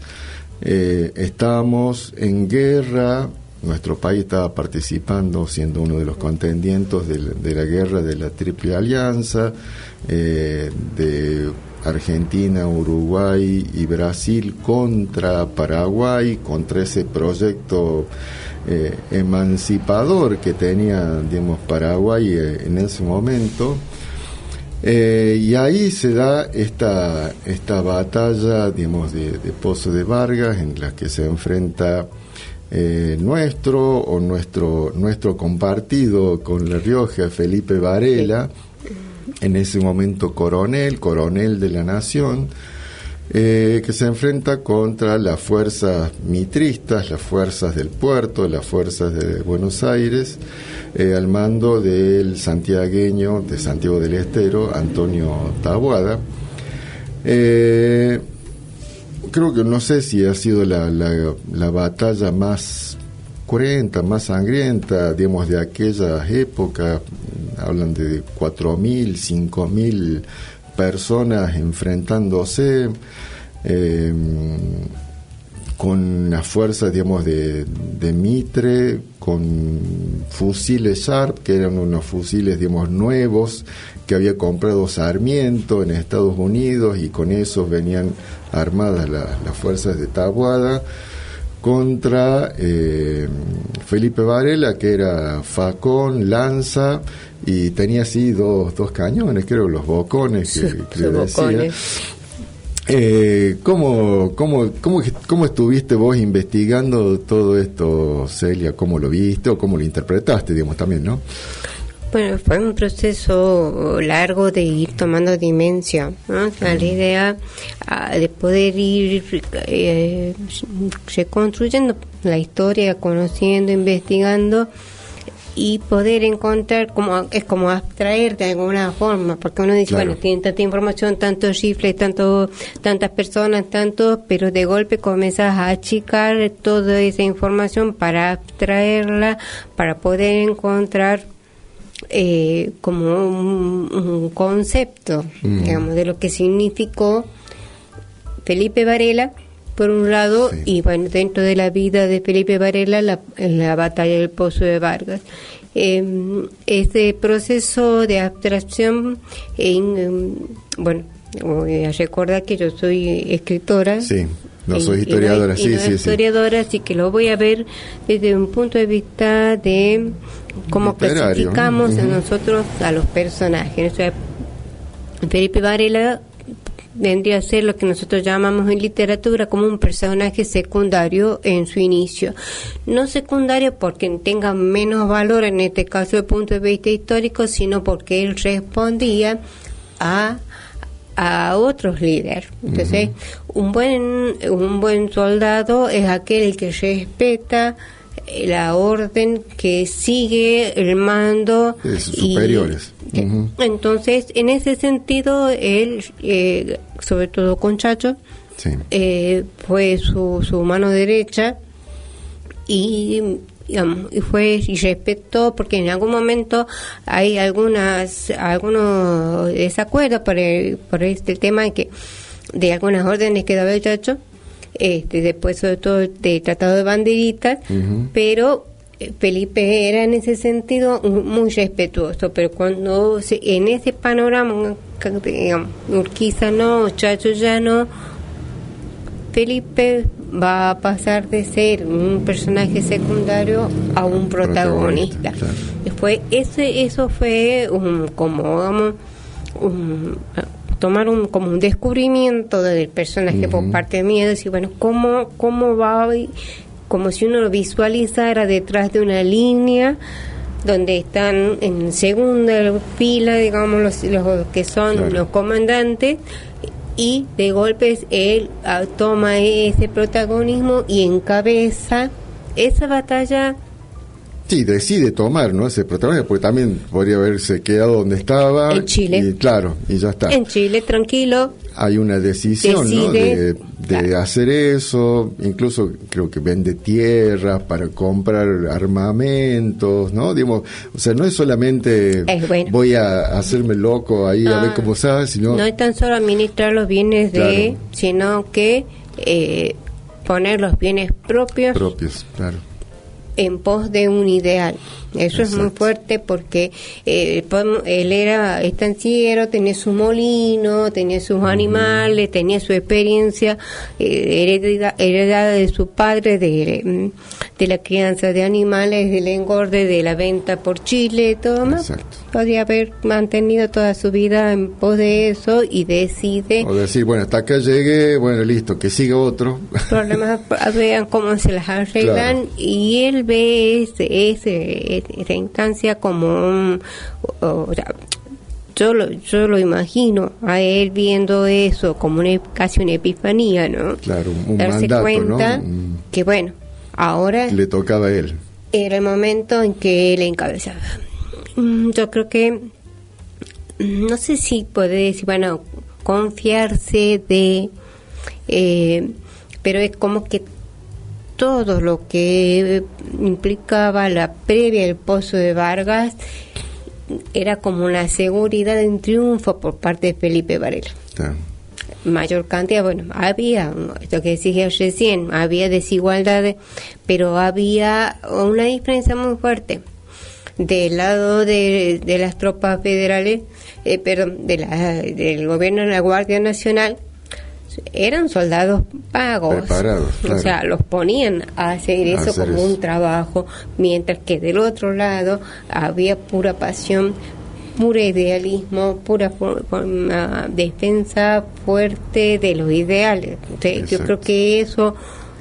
estábamos en guerra. Nuestro país estaba participando, siendo uno de los contendientes de la guerra de la Triple Alianza, de Argentina, Uruguay y Brasil contra Paraguay, contra ese proyecto emancipador que tenía, digamos, Paraguay en ese momento. Y ahí se da esta batalla, digamos, de Pozo de Vargas, en la que se enfrenta nuestro compartido con La Rioja, Felipe Varela, en ese momento coronel de la Nación, que se enfrenta contra las fuerzas mitristas, las fuerzas del puerto, las fuerzas de Buenos Aires, al mando del santiagueño de Santiago del Estero, Antonio Taboada. Creo que no sé si ha sido la batalla más cruenta, más sangrienta, digamos, de aquellas épocas. Hablan de 4.000, 5.000 personas enfrentándose con las fuerzas, digamos, de Mitre, con fusiles Sharp, que eran unos fusiles, digamos, nuevos que había comprado Sarmiento en Estados Unidos, y con esos venían armadas las fuerzas de Taboada, contra Felipe Varela, que era facón, lanza, y tenía así dos cañones, creo, los bocones que decía. ¿Cómo estuviste vos investigando todo esto, Celia? ¿Cómo lo viste o cómo lo interpretaste, digamos, también, no? Bueno, fue un proceso largo de ir tomando dimensión, ¿no? La idea de poder ir reconstruyendo la historia, conociendo, investigando y poder encontrar, es como abstraer de alguna forma, porque uno dice, bueno, tiene tanta información, tantos cifras, tantas personas, pero de golpe comienzas a achicar toda esa información para abstraerla, para poder encontrar como un concepto, digamos, de lo que significó Felipe Varela, por un lado, y bueno, dentro de la vida de Felipe Varela, la batalla del Pozo de Vargas. Este proceso de abstracción, bueno, voy a recordar que yo soy escritora. Sí, no soy historiadora, historiadora, así que lo voy a ver desde un punto de vista de cómo clasificamos nosotros a los personajes. O sea, Felipe Varela vendría a ser lo que nosotros llamamos en literatura como un personaje secundario en su inicio. No secundario porque tenga menos valor en este caso desde el punto de vista histórico, sino porque él respondía a otros líderes. Entonces, un buen soldado es aquel que respeta la orden, que sigue el mando de sus superiores. Entonces, en ese sentido, él, sobre todo con Chacho, fue su mano derecha y respetó, porque en algún momento hay algunos desacuerdos por este tema de algunas órdenes que daba el Chacho, después sobre todo del Tratado de Banderitas, pero Felipe era en ese sentido muy respetuoso, pero cuando en ese panorama, digamos, Urquiza no, Chacho ya no, Felipe va a pasar de ser un personaje secundario a un protagonista. Claro. Después eso fue tomar como un descubrimiento del personaje por parte mía, decir, bueno, cómo va, como si uno lo visualizara detrás de una línea donde están en segunda fila, digamos, los que son los comandantes, y de golpes él toma ese protagonismo y encabeza esa batalla. Sí, decide tomar, ¿no?, ese protagonismo, porque también podría haberse quedado donde estaba. En Chile. Y ya está. En Chile, tranquilo. Hay una decisión, decide, ¿no?, de hacer eso. Incluso creo que vende tierras para comprar armamentos, ¿no? Digamos, o sea, no es solamente voy a hacerme loco ahí a ver cómo sale, sino... No es tan solo administrar los bienes sino que poner los bienes propios. Claro. En pos de un ideal. Eso es muy fuerte, porque él era estanciero, tenía su molino, tenía sus animales, tenía su experiencia heredada de su padre de la crianza de animales, del engorde, de la venta por Chile, todo más. Podría haber mantenido toda su vida en pos de eso y decide... O decir, bueno, hasta acá llegué, bueno, listo, que siga otro. Problemas, vean cómo se las arreglan, y él ve esa instancia como yo lo imagino a él viendo eso como casi una epifanía, ¿no? Claro, un darse mandato, cuenta, ¿no?, que bueno, ahora le tocaba a él, era el momento en que él encabezaba. Yo creo que no sé si puede decir, bueno, confiarse pero es como que todo lo que implicaba la previa del Pozo de Vargas era como una seguridad de un triunfo por parte de Felipe Varela. Mayor cantidad, bueno, había, esto que decía recién, había desigualdades, pero había una diferencia muy fuerte del lado de las tropas federales, del gobierno de la Guardia Nacional. Eran soldados pagos, preparados, claro. O sea, los ponían a hacer eso como un trabajo, mientras que del otro lado había pura pasión, puro idealismo, pura defensa fuerte de los ideales. Entonces, yo creo que eso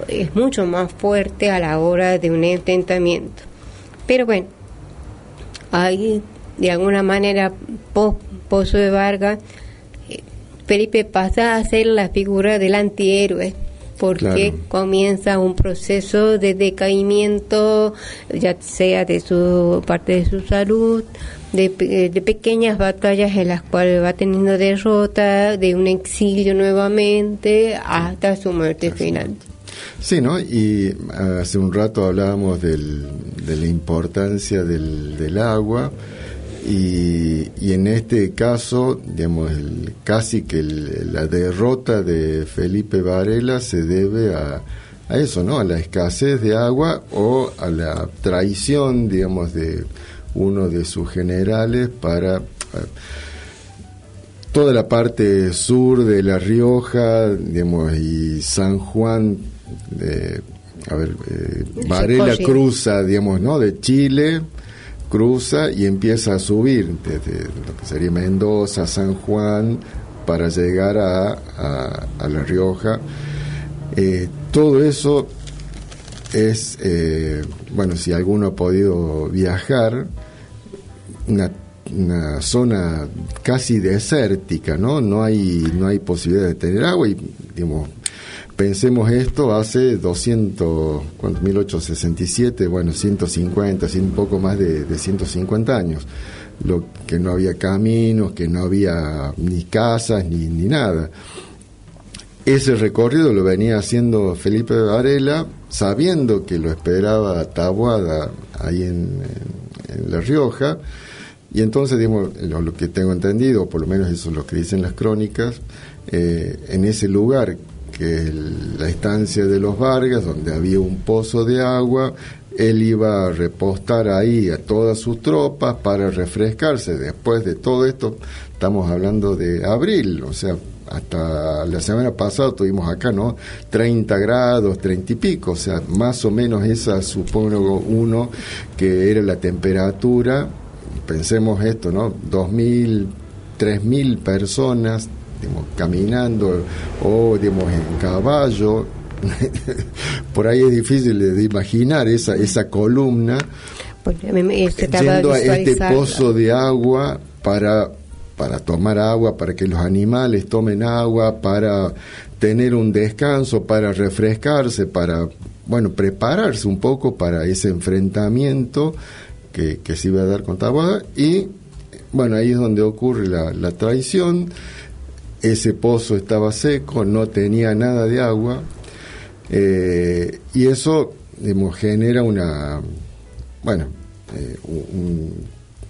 es mucho más fuerte a la hora de un enfrentamiento. Pero bueno, ahí de alguna manera Pozo de Vargas, Felipe pasa a ser la figura del antihéroe, porque comienza un proceso de decaimiento, ya sea de su parte de su salud, de pequeñas batallas en las cuales va teniendo derrota, de un exilio nuevamente, hasta su muerte final. Sí, ¿no? Y hace un rato hablábamos de la importancia del agua, y en este caso, digamos, casi que la derrota de Felipe Varela se debe a eso, ¿no? A la escasez de agua o a la traición, digamos, de uno de sus generales para toda la parte sur de La Rioja, digamos, y San Juan. Varela cruza, digamos, ¿no? De Chile, cruza y empieza a subir desde lo que sería Mendoza, San Juan, para llegar a La Rioja. Todo eso es, bueno, si alguno ha podido viajar, una zona casi desértica, ¿no? No hay posibilidad de tener agua y, digamos, pensemos esto hace 1867, bueno, 150, un poco más de 150 años, lo que no había caminos, que no había ni casas, ni nada. Ese recorrido lo venía haciendo Felipe Varela, sabiendo que lo esperaba Taboada ahí en La Rioja, y entonces, digamos, lo que tengo entendido, por lo menos eso es lo que dicen las crónicas, en ese lugar, que es la estancia de los Vargas, donde había un pozo de agua, él iba a repostar ahí a todas sus tropas para refrescarse. Después de todo esto, estamos hablando de abril, o sea, hasta la semana pasada tuvimos acá, ¿no? 30 grados, 30 y pico, o sea, más o menos esa, supongo uno, que era la temperatura. Pensemos esto, ¿no? 2.000, 3.000 personas, digamos, caminando o, digamos, en caballo. Por ahí es difícil de imaginar esa columna yendo a este pozo de agua para tomar agua, para que los animales tomen agua, para tener un descanso, para refrescarse, para, bueno, prepararse un poco para ese enfrentamiento que se iba a dar con Taboada. Y bueno, ahí es donde ocurre la traición. Ese pozo estaba seco, no tenía nada de agua, y eso, digamos, genera una, bueno,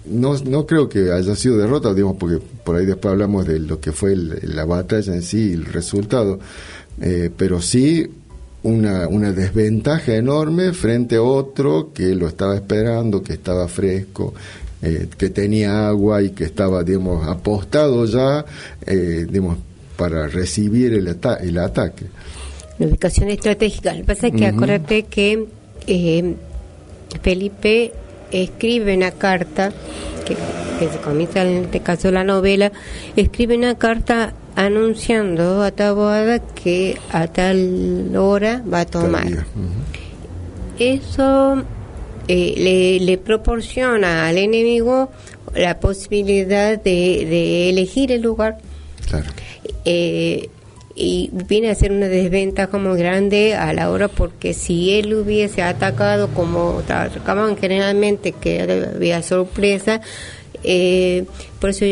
no creo que haya sido derrota, digamos, porque por ahí después hablamos de lo que fue la batalla en sí, el resultado, pero sí una desventaja enorme frente a otro que lo estaba esperando, que estaba fresco, que tenía agua y que estaba, digamos, apostado ya, digamos, para recibir el ataque. La ubicación estratégica. Lo que pasa es que acuérdate que Felipe escribe una carta, que se comienza en este caso la novela, escribe una carta anunciando a Taboada que a tal hora va a tomar. Eso le proporciona al enemigo la posibilidad de elegir el lugar. Claro. Y viene a ser una desventaja muy grande a la hora, porque si él hubiese atacado como atacaban generalmente, que había sorpresa, por eso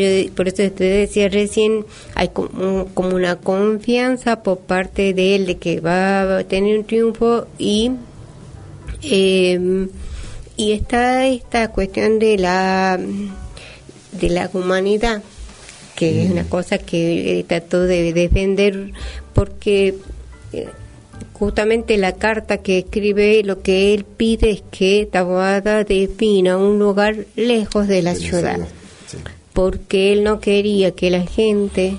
te decía recién, hay como una confianza por parte de él de que va a tener un triunfo, y está esta cuestión de la humanidad, que es una cosa que trató de defender, porque justamente la carta que escribe, lo que él pide es que Taboada defina un lugar lejos de la ciudad, porque él no quería que la gente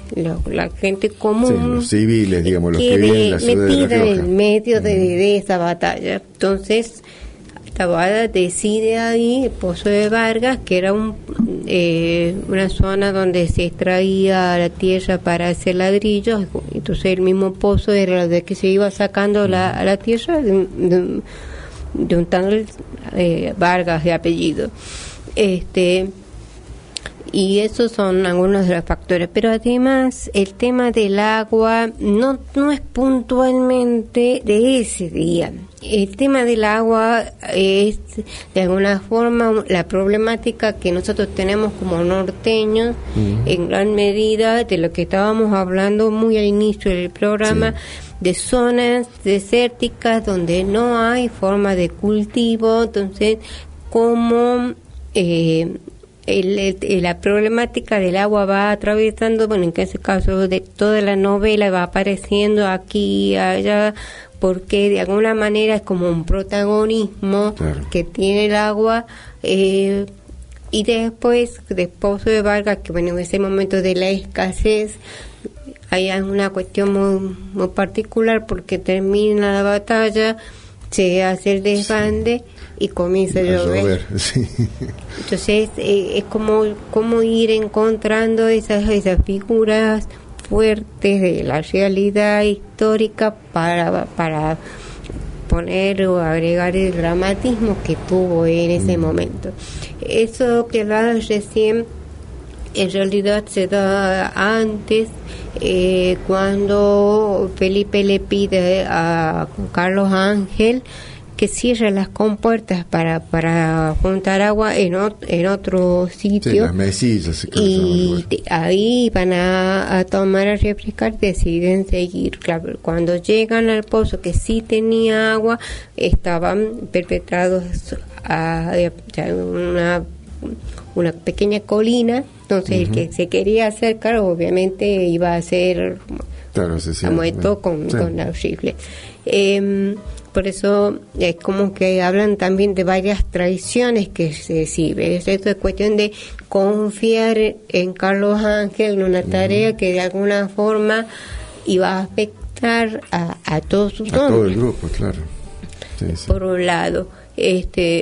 común, los civiles, digamos, los que viven en la ciudad de La Rioja, en medio de esa batalla. Entonces Taboada decide ahí el Pozo de Vargas, que era una zona donde se extraía la tierra para hacer ladrillos. Entonces el mismo pozo era de que se iba sacando la tierra de un tal Vargas de apellido. Y esos son algunos de los factores. Pero además, el tema del agua no es puntualmente de ese día. El tema del agua es, de alguna forma, la problemática que nosotros tenemos como norteños, en gran medida de lo que estábamos hablando muy al inicio del programa, de zonas desérticas donde no hay forma de cultivo. Entonces, como la problemática del agua va atravesando, bueno, en ese caso de toda la novela va apareciendo aquí y allá, porque de alguna manera es como un protagonismo que tiene el agua. Y después de Pozo de Vargas, que bueno, en ese momento de la escasez hay una cuestión muy particular, porque termina la batalla, se hace el desbande y comienza a llover. Entonces es como ir encontrando esas figuras fuertes de la realidad histórica para poner o agregar el dramatismo que tuvo en ese momento. Eso que hablaba recién en realidad se da antes, cuando Felipe le pide a Carlos Ángel que cierre las compuertas para juntar agua en otro sitio. Sí, las mesillas. Y ahí van a tomar a refrescar, deciden seguir. Claro, cuando llegan al pozo que sí tenía agua, estaban perpetrados a una pequeña colina. Entonces el que se quería acercar obviamente iba a ser muerto con el rifle. Por eso es como que hablan también de varias traiciones que se exhiben. Es esta cuestión de confiar en Carlos Ángel en una tarea que de alguna forma iba a afectar a todos sus hombres. A todo el grupo, claro. Por un lado,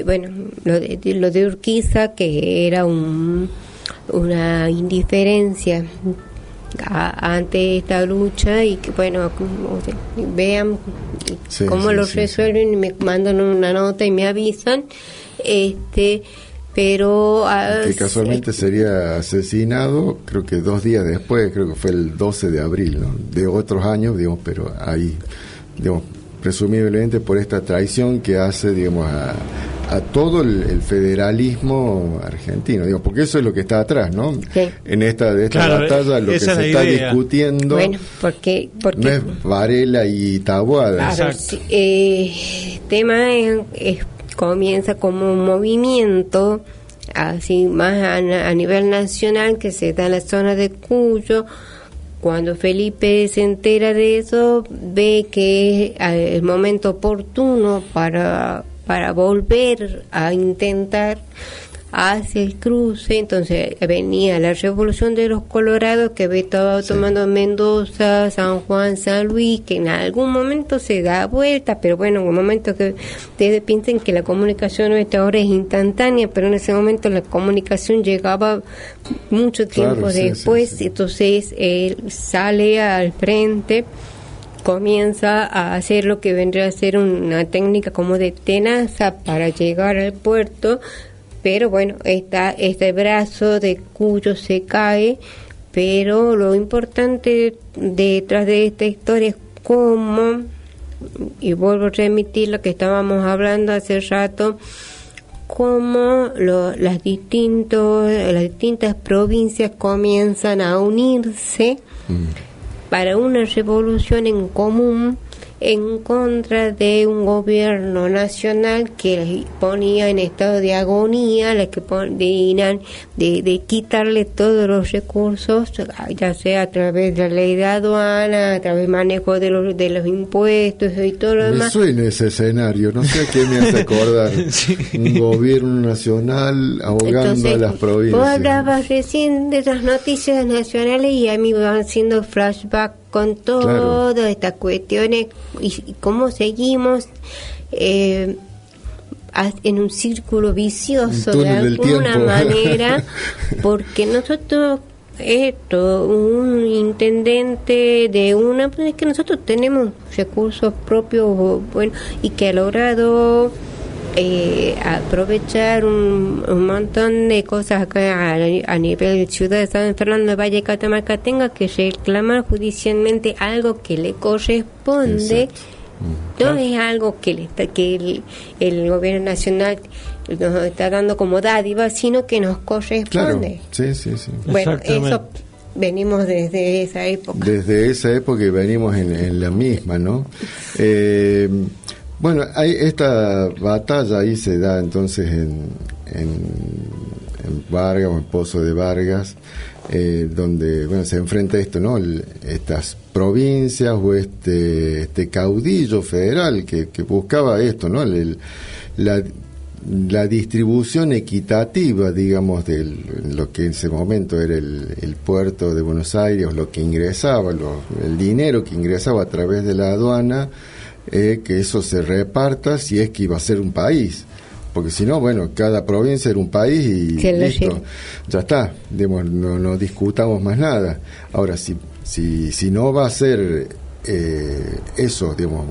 bueno, lo de Urquiza, que era una indiferencia ante esta lucha, y que bueno, vean cómo lo resuelven, y me mandan una nota y me avisan, pero que casualmente sería asesinado, creo que 2 días después, creo que fue el 12 de abril, ¿no? De otros años, digamos, pero ahí, digamos, presumiblemente por esta traición que hace, digamos, a todo el federalismo argentino, digo, porque eso es lo que está atrás, ¿no? Sí. De esta batalla, lo que se está discutiendo, bueno, porque no es Varela y Taboada. Claro, el tema comienza como un movimiento así más a nivel nacional, que se da en la zona de Cuyo. Cuando Felipe se entera de eso, ve que es el momento oportuno para volver a intentar hacia el cruce. Entonces venía la revolución de los Colorados, que estaba tomando Mendoza, San Juan, San Luis, que en algún momento se da vuelta, pero bueno, en un momento que ustedes piensen que la comunicación nuestra ahora es instantánea, pero en ese momento la comunicación llegaba mucho tiempo después. Entonces él sale al frente, comienza a hacer lo que vendría a ser una técnica como de tenaza para llegar al puerto. Pero bueno, este brazo de Cuyo se cae, pero lo importante detrás de esta historia es cómo, y vuelvo a remitir lo que estábamos hablando hace rato, cómo las distintas provincias comienzan a unirse para una revolución en común, en contra de un gobierno nacional que ponía en estado de agonía, de quitarle todos los recursos, ya sea a través de la ley de aduana, a través del manejo de los impuestos y todo lo demás. Me suena ese escenario, no sé a qué me hace acordar. Un gobierno nacional ahogando a las provincias. Vos hablabas recién de las noticias nacionales y a mí me van haciendo flashback con todas estas cuestiones y cómo seguimos en un círculo vicioso de alguna manera, porque nosotros, un intendente de es que nosotros tenemos recursos propios, bueno, y que ha logrado aprovechar un montón de cosas acá a nivel de ciudad de San Fernando de Valle de Catamarca, tenga que reclamar judicialmente algo que le corresponde. No es algo que el gobierno nacional nos está dando como dádiva, sino que nos corresponde. Claro. Sí. Bueno, eso venimos desde esa época. Desde esa época y venimos en la misma, ¿no? Bueno, hay esta batalla ahí se da entonces en Vargas o en Pozo de Vargas, donde se enfrenta esto, ¿no? Estas provincias o este caudillo federal que buscaba esto, ¿no? La distribución equitativa, digamos, de lo que en ese momento era el puerto de Buenos Aires, lo que ingresaba, el dinero que ingresaba a través de la aduana, que eso se reparta si es que iba a ser un país, porque si no, cada provincia era un país y listo, ya está, digamos, no discutamos más nada. Ahora, si no va a ser eso, digamos,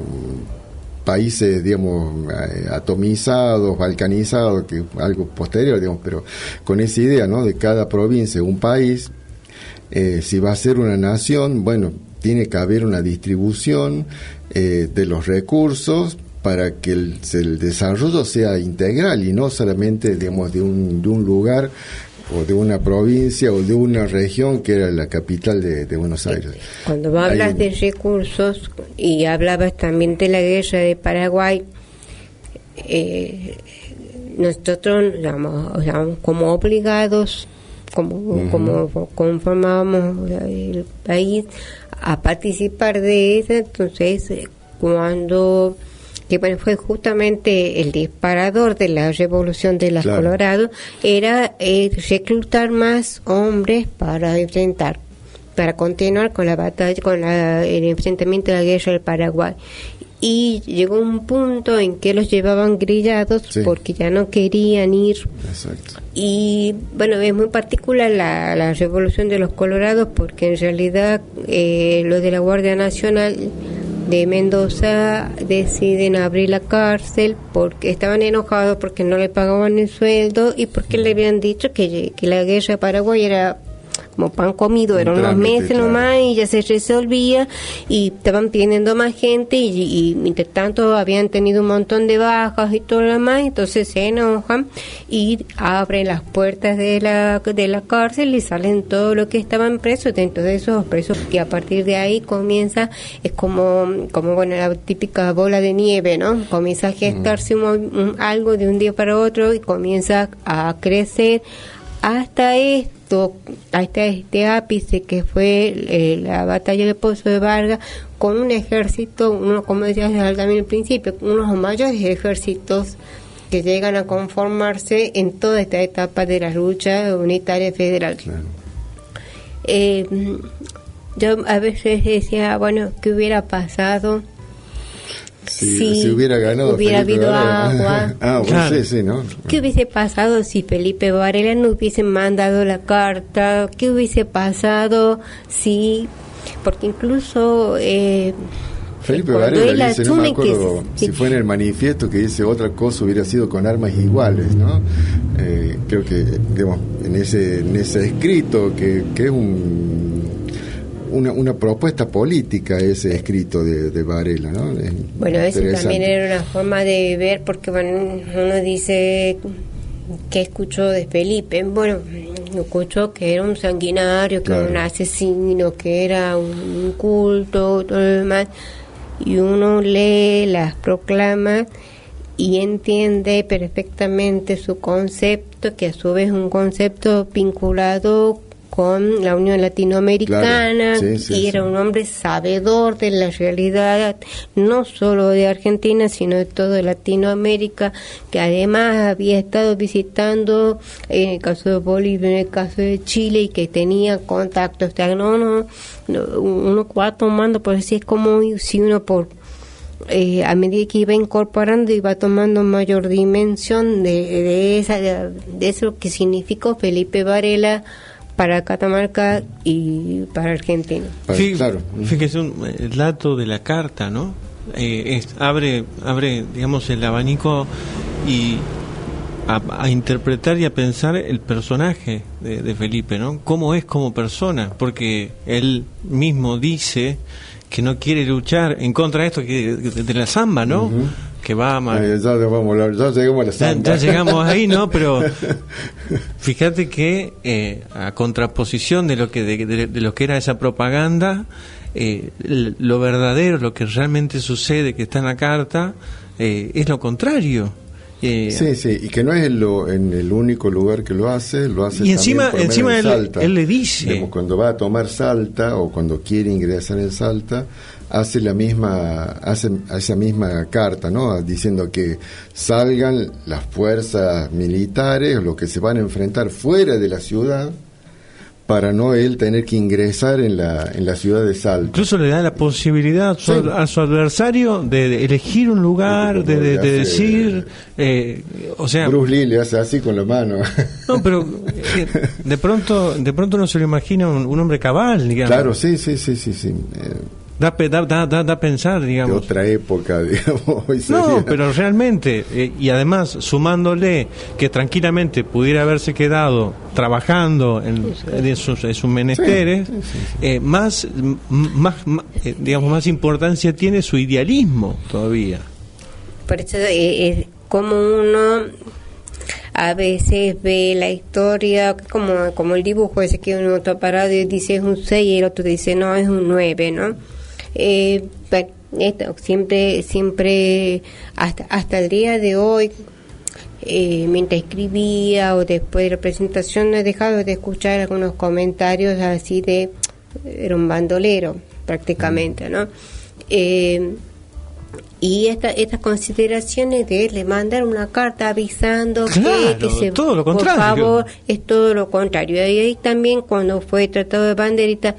países, digamos, atomizados, balcanizados, que algo posterior, digamos, pero con esa idea, ¿no?, de cada provincia un país, si va a ser una nación, tiene que haber una distribución de los recursos para que el desarrollo sea integral y no solamente, digamos, de un lugar o de una provincia o de una región que era la capital de Buenos Aires. Cuando hablas de recursos y hablabas también de la guerra de Paraguay, nosotros digamos, como obligados, como conformábamos el país a participar de eso. Entonces cuando fue justamente el disparador de la revolución de las Colorado, era reclutar más hombres para continuar con la batalla, el enfrentamiento de la guerra del Paraguay. Y llegó un punto en que los llevaban grillados porque ya no querían ir. Exacto. Y es muy particular la revolución de los Colorados, porque en realidad los de la Guardia Nacional de Mendoza deciden abrir la cárcel porque estaban enojados porque no le pagaban el sueldo y porque le habían dicho que la guerra de Paraguay era como pan comido, eran unos meses nomás y ya se resolvía, y estaban pidiendo más gente y mientras tanto habían tenido un montón de bajas y todo lo demás. Entonces se enojan y abren las puertas de la cárcel y salen todos los que estaban presos, dentro de esos presos, y a partir de ahí comienza, es como la típica bola de nieve, ¿no? Comienza a gestarse algo de un día para otro y comienza a crecer hasta este ápice que fue la batalla de Pozo de Vargas, con un ejército, como decías también al principio, unos mayores ejércitos que llegan a conformarse en toda esta etapa de la lucha unitaria federal. Claro. Yo a veces decía, ¿qué hubiera pasado si hubiera ganado? Hubiera habido agua. Claro. Sí, ¿no? ¿Qué hubiese pasado si Felipe Varela no hubiese mandado la carta? ¿Qué hubiese pasado si...? Porque incluso... Felipe Varela dice, no me acuerdo si fue en el manifiesto, que dice otra cosa hubiera sido con armas iguales, ¿no? Creo que, digamos, en ese escrito, que es una propuesta política, ese escrito de Varela, ¿no? Eso también era una forma de ver, porque uno dice que escuchó de Felipe, escuchó que era un sanguinario, que era un asesino, que era un culto, todo lo demás, y uno lee las proclamas y entiende perfectamente su concepto, que a su vez es un concepto vinculado con la Unión Latinoamericana, era un hombre sabedor de la realidad, no solo de Argentina, sino de toda Latinoamérica, que además había estado visitando, en el caso de Bolivia, en el caso de Chile, y que tenía contactos. Uno va tomando, por así es como si uno a medida que iba incorporando, iba tomando mayor dimensión de eso que significó Felipe Varela para Catamarca y para Argentina. Fíjese el dato de la carta, ¿no? Abre, digamos, el abanico a interpretar y a pensar el personaje de Felipe, ¿no? Cómo es como persona, porque él mismo dice que no quiere luchar en contra de esto de la samba, ¿no? Uh-huh. Que va ya llegamos a la samba. Ya llegamos ahí, ¿no? Pero fíjate que a contraposición de lo que era esa propaganda, lo verdadero, lo que realmente sucede, que está en la carta, es lo contrario. Sí, y que no es en el único lugar que lo hace y encima él le dice, digamos, cuando va a tomar Salta o cuando quiere ingresar en Salta, hace esa misma carta, ¿no? Diciendo que salgan las fuerzas militares o los que se van a enfrentar fuera de la ciudad, para no él tener que ingresar en la ciudad de Salta. Incluso le da la posibilidad a su adversario de elegir un lugar, de decir, o sea, Bruce Lee le hace así con la mano. No, pero de pronto no se lo imagina un hombre cabal, digamos. Claro, sí. Da a pensar, digamos. De otra época, digamos. No, pero realmente, y además sumándole que tranquilamente pudiera haberse quedado trabajando en sus menesteres, más importancia tiene su idealismo todavía. Por eso como uno a veces ve la historia como el dibujo ese que uno está parado y dice es un 6 y el otro dice no, es un 9, ¿no? Pero siempre hasta el día de hoy, mientras escribía o después de la presentación, no he dejado de escuchar algunos comentarios así de era un bandolero prácticamente, ¿no? Y estas consideraciones de le mandar una carta avisando que se, todo lo contrario. Por favor, es todo lo contrario. Y ahí también cuando fue tratado de Banderita,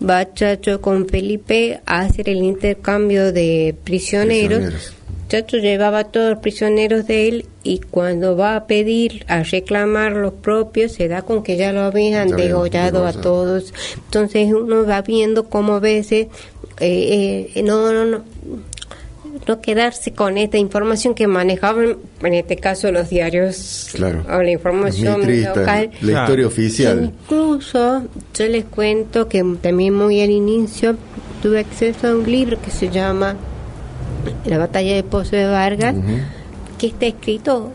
va Chacho con Felipe a hacer el intercambio de prisioneros. Chacho llevaba a todos los prisioneros de él y cuando va a pedir, a reclamar los propios, se da con que ya lo habían degollado a todos. Entonces uno va viendo cómo a veces no quedarse con esta información que manejaban, en este caso los diarios, o la información local, la historia oficial. Incluso yo les cuento que también muy al inicio tuve acceso a un libro que se llama La batalla de Pozo de Vargas, que está escrito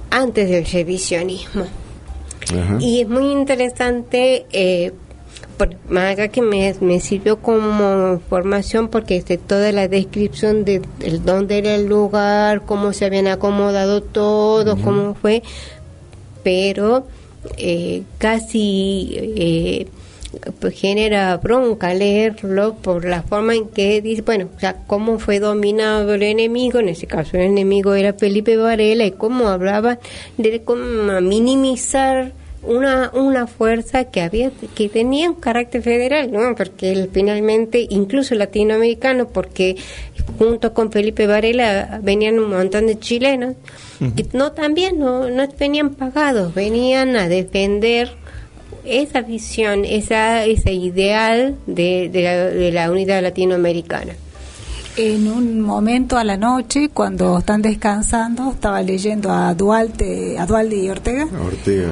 antes del revisionismo. Y es muy interesante, más acá que me sirvió como formación porque toda la descripción de dónde era el lugar, cómo se habían acomodado todos, cómo fue, pero casi pues genera bronca leerlo por la forma en que dice, bueno, o sea, cómo fue dominado el enemigo, en ese caso el enemigo era Felipe Varela, y cómo hablaba de cómo minimizar una fuerza que tenía un carácter federal, ¿no? Porque él finalmente, incluso latinoamericano, porque junto con Felipe Varela venían un montón de chilenos, que no venían pagados, venían a defender esa visión, ese ideal de la unidad latinoamericana. En un momento a la noche, cuando están descansando, estaba leyendo a Dualde y Ortega.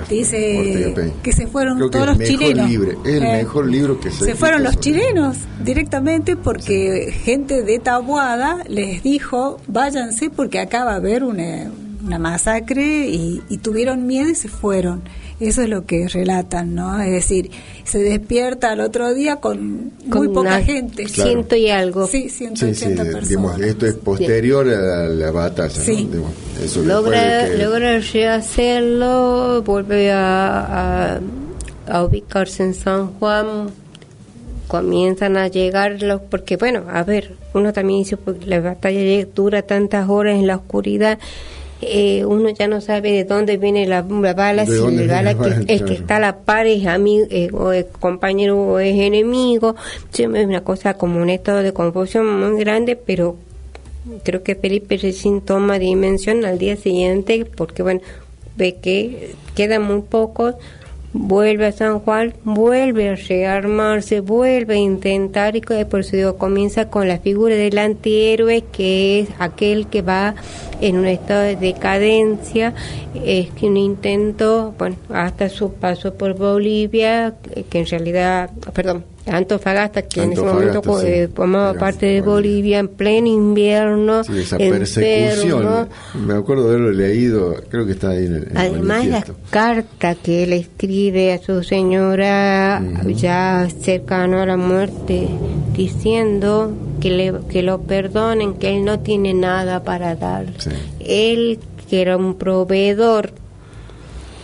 Dice que se fueron todos los chilenos. El mejor libro que se fueron los chilenos directamente porque gente de Taboada les dijo, váyanse porque acá va a haber una masacre y tuvieron miedo y se fueron. Eso es lo que relatan, ¿no? Es decir, se despierta al otro día con muy poca gente. Ciento y algo. Sí, 180 personas. Digamos, esto es posterior a la batalla. Sí. ¿No? Digamos, eso logra rehacerlo, vuelve a ubicarse en San Juan, comienzan a llegar porque bueno, a ver, uno también dice, porque la batalla dura tantas horas en la oscuridad, uno ya no sabe de dónde viene la bala, si la bala el que está a la par es amigo o es compañero o es enemigo. Es una cosa como un estado de confusión muy grande, pero creo que Felipe recién toma dimensión al día siguiente, porque bueno, ve que quedan muy pocos, vuelve a San Juan, vuelve a rearmarse, vuelve a intentar, y por eso digo, comienza con la figura del antihéroe, que es aquel que va en un estado de decadencia, es que un intento, bueno, hasta su paso por Bolivia, que en realidad, Antofagasta, que en ese momento formaba parte de Bolivia, en pleno invierno, sí, esa persecución, me acuerdo de haberlo leído, creo que está ahí en el además la carta que él escribe a su señora, ya cercano a la muerte, diciendo que lo perdonen, que él no tiene nada para dar. Sí. Él, que era un proveedor,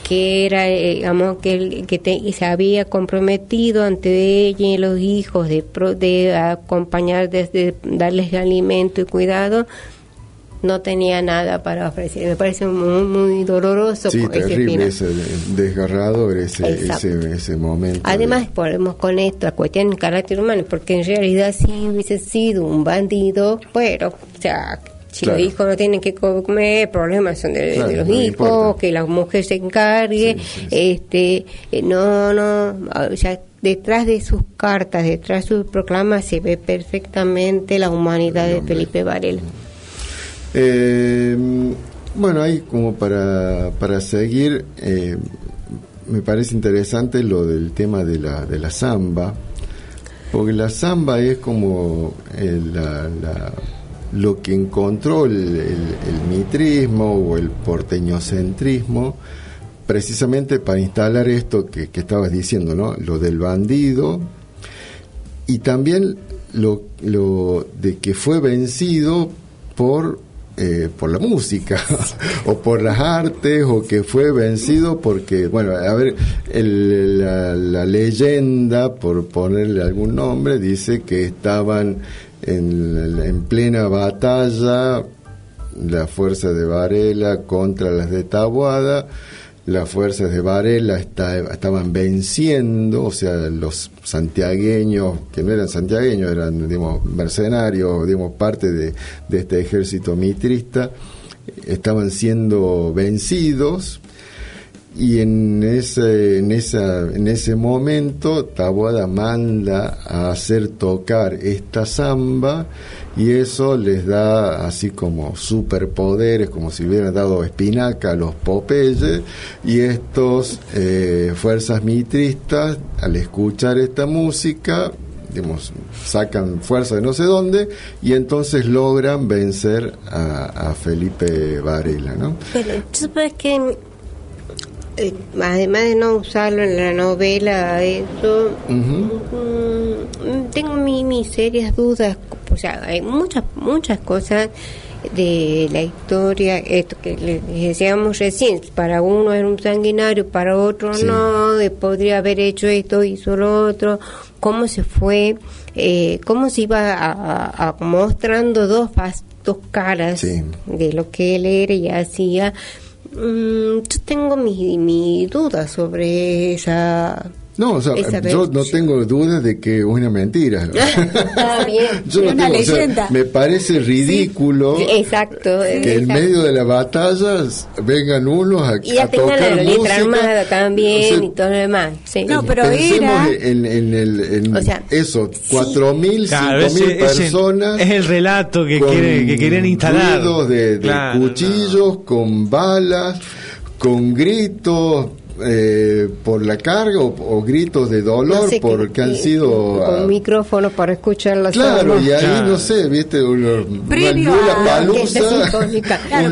que era, digamos, que se había comprometido ante ella y los hijos de acompañar, desde darles alimento y cuidado, no tenía nada para ofrecer. Me parece muy, muy doloroso. Sí, terrible, ese desgarrador, ese momento. Además, ponemos con esto la cuestión del carácter humano, porque en realidad si hubiese sido un bandido, bueno, o sea, si los hijos no tienen que comer, problemas son de los hijos, importa. Que la mujer se encargue, ya detrás de sus cartas, detrás de sus proclamas, se ve perfectamente la humanidad de Felipe Varela. Bueno, ahí como para seguir, me parece interesante lo del tema de la samba, porque la samba es como lo que encontró el mitrismo o el porteñocentrismo, precisamente para instalar esto que estabas diciendo, ¿no? Lo del bandido, y también lo de que fue vencido por la música o por las artes, o que fue vencido porque, bueno, a ver, la leyenda, por ponerle algún nombre, dice que estaban en plena batalla las fuerzas de Varela contra las de Taboada. Las fuerzas de Varela estaban venciendo, o sea, los santiagueños, que no eran santiagueños, eran, digamos, mercenarios, digamos, parte de este ejército mitrista, estaban siendo vencidos, y en ese momento Taboada manda a hacer tocar esta samba, y eso les da así como superpoderes, como si hubieran dado espinaca a los Popeyes, y estos fuerzas mitristas, al escuchar esta música, digamos, sacan fuerza de no sé dónde, y entonces logran vencer a Felipe Varela, ¿no? Pero tú sabes que además de no usarlo en la novela, eso, tengo mis serias dudas. O sea, hay muchas cosas de la historia, esto que les decíamos recién, para uno era un sanguinario, para otro no, podría haber hecho esto, hizo lo otro, cómo se fue, cómo se iba mostrando dos caras de lo que él era y hacía. Yo tengo mis dudas sobre esa. No, o sea, yo no tengo dudas de que es una mentira. Está bien. Yo no tengo, leyenda. O sea, me parece ridículo que en medio de las batallas vengan unos a tocar la letra música armada también, o sea, y todo lo demás. Sí. No, pero pensemos en o sea, eso, 4.000, 5.000 personas. Es el relato que querían instalar. Ruidos de cuchillos, con balas, con gritos. Por la carga o gritos de dolor, porque han sido con micrófonos para escuchar las armas. Y ahí no sé, viste, un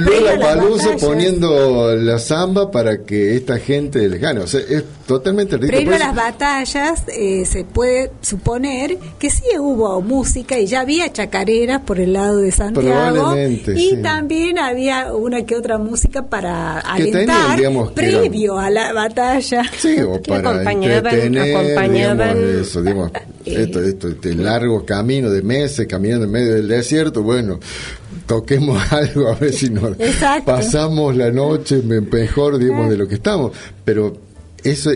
Lollapalooza poniendo la samba para que esta gente les gane. O sea, es totalmente ridículo. Previo a las batallas se puede suponer que sí hubo música y ya había chacareras por el lado de Santiago, y también había una que otra música para alentar previo a la batalla. Sí, o para acompañaban eso, digamos, este largo camino de meses caminando en medio del desierto. Bueno, toquemos algo a ver si nos pasamos la noche mejor, digamos, de lo que estamos. Pero esa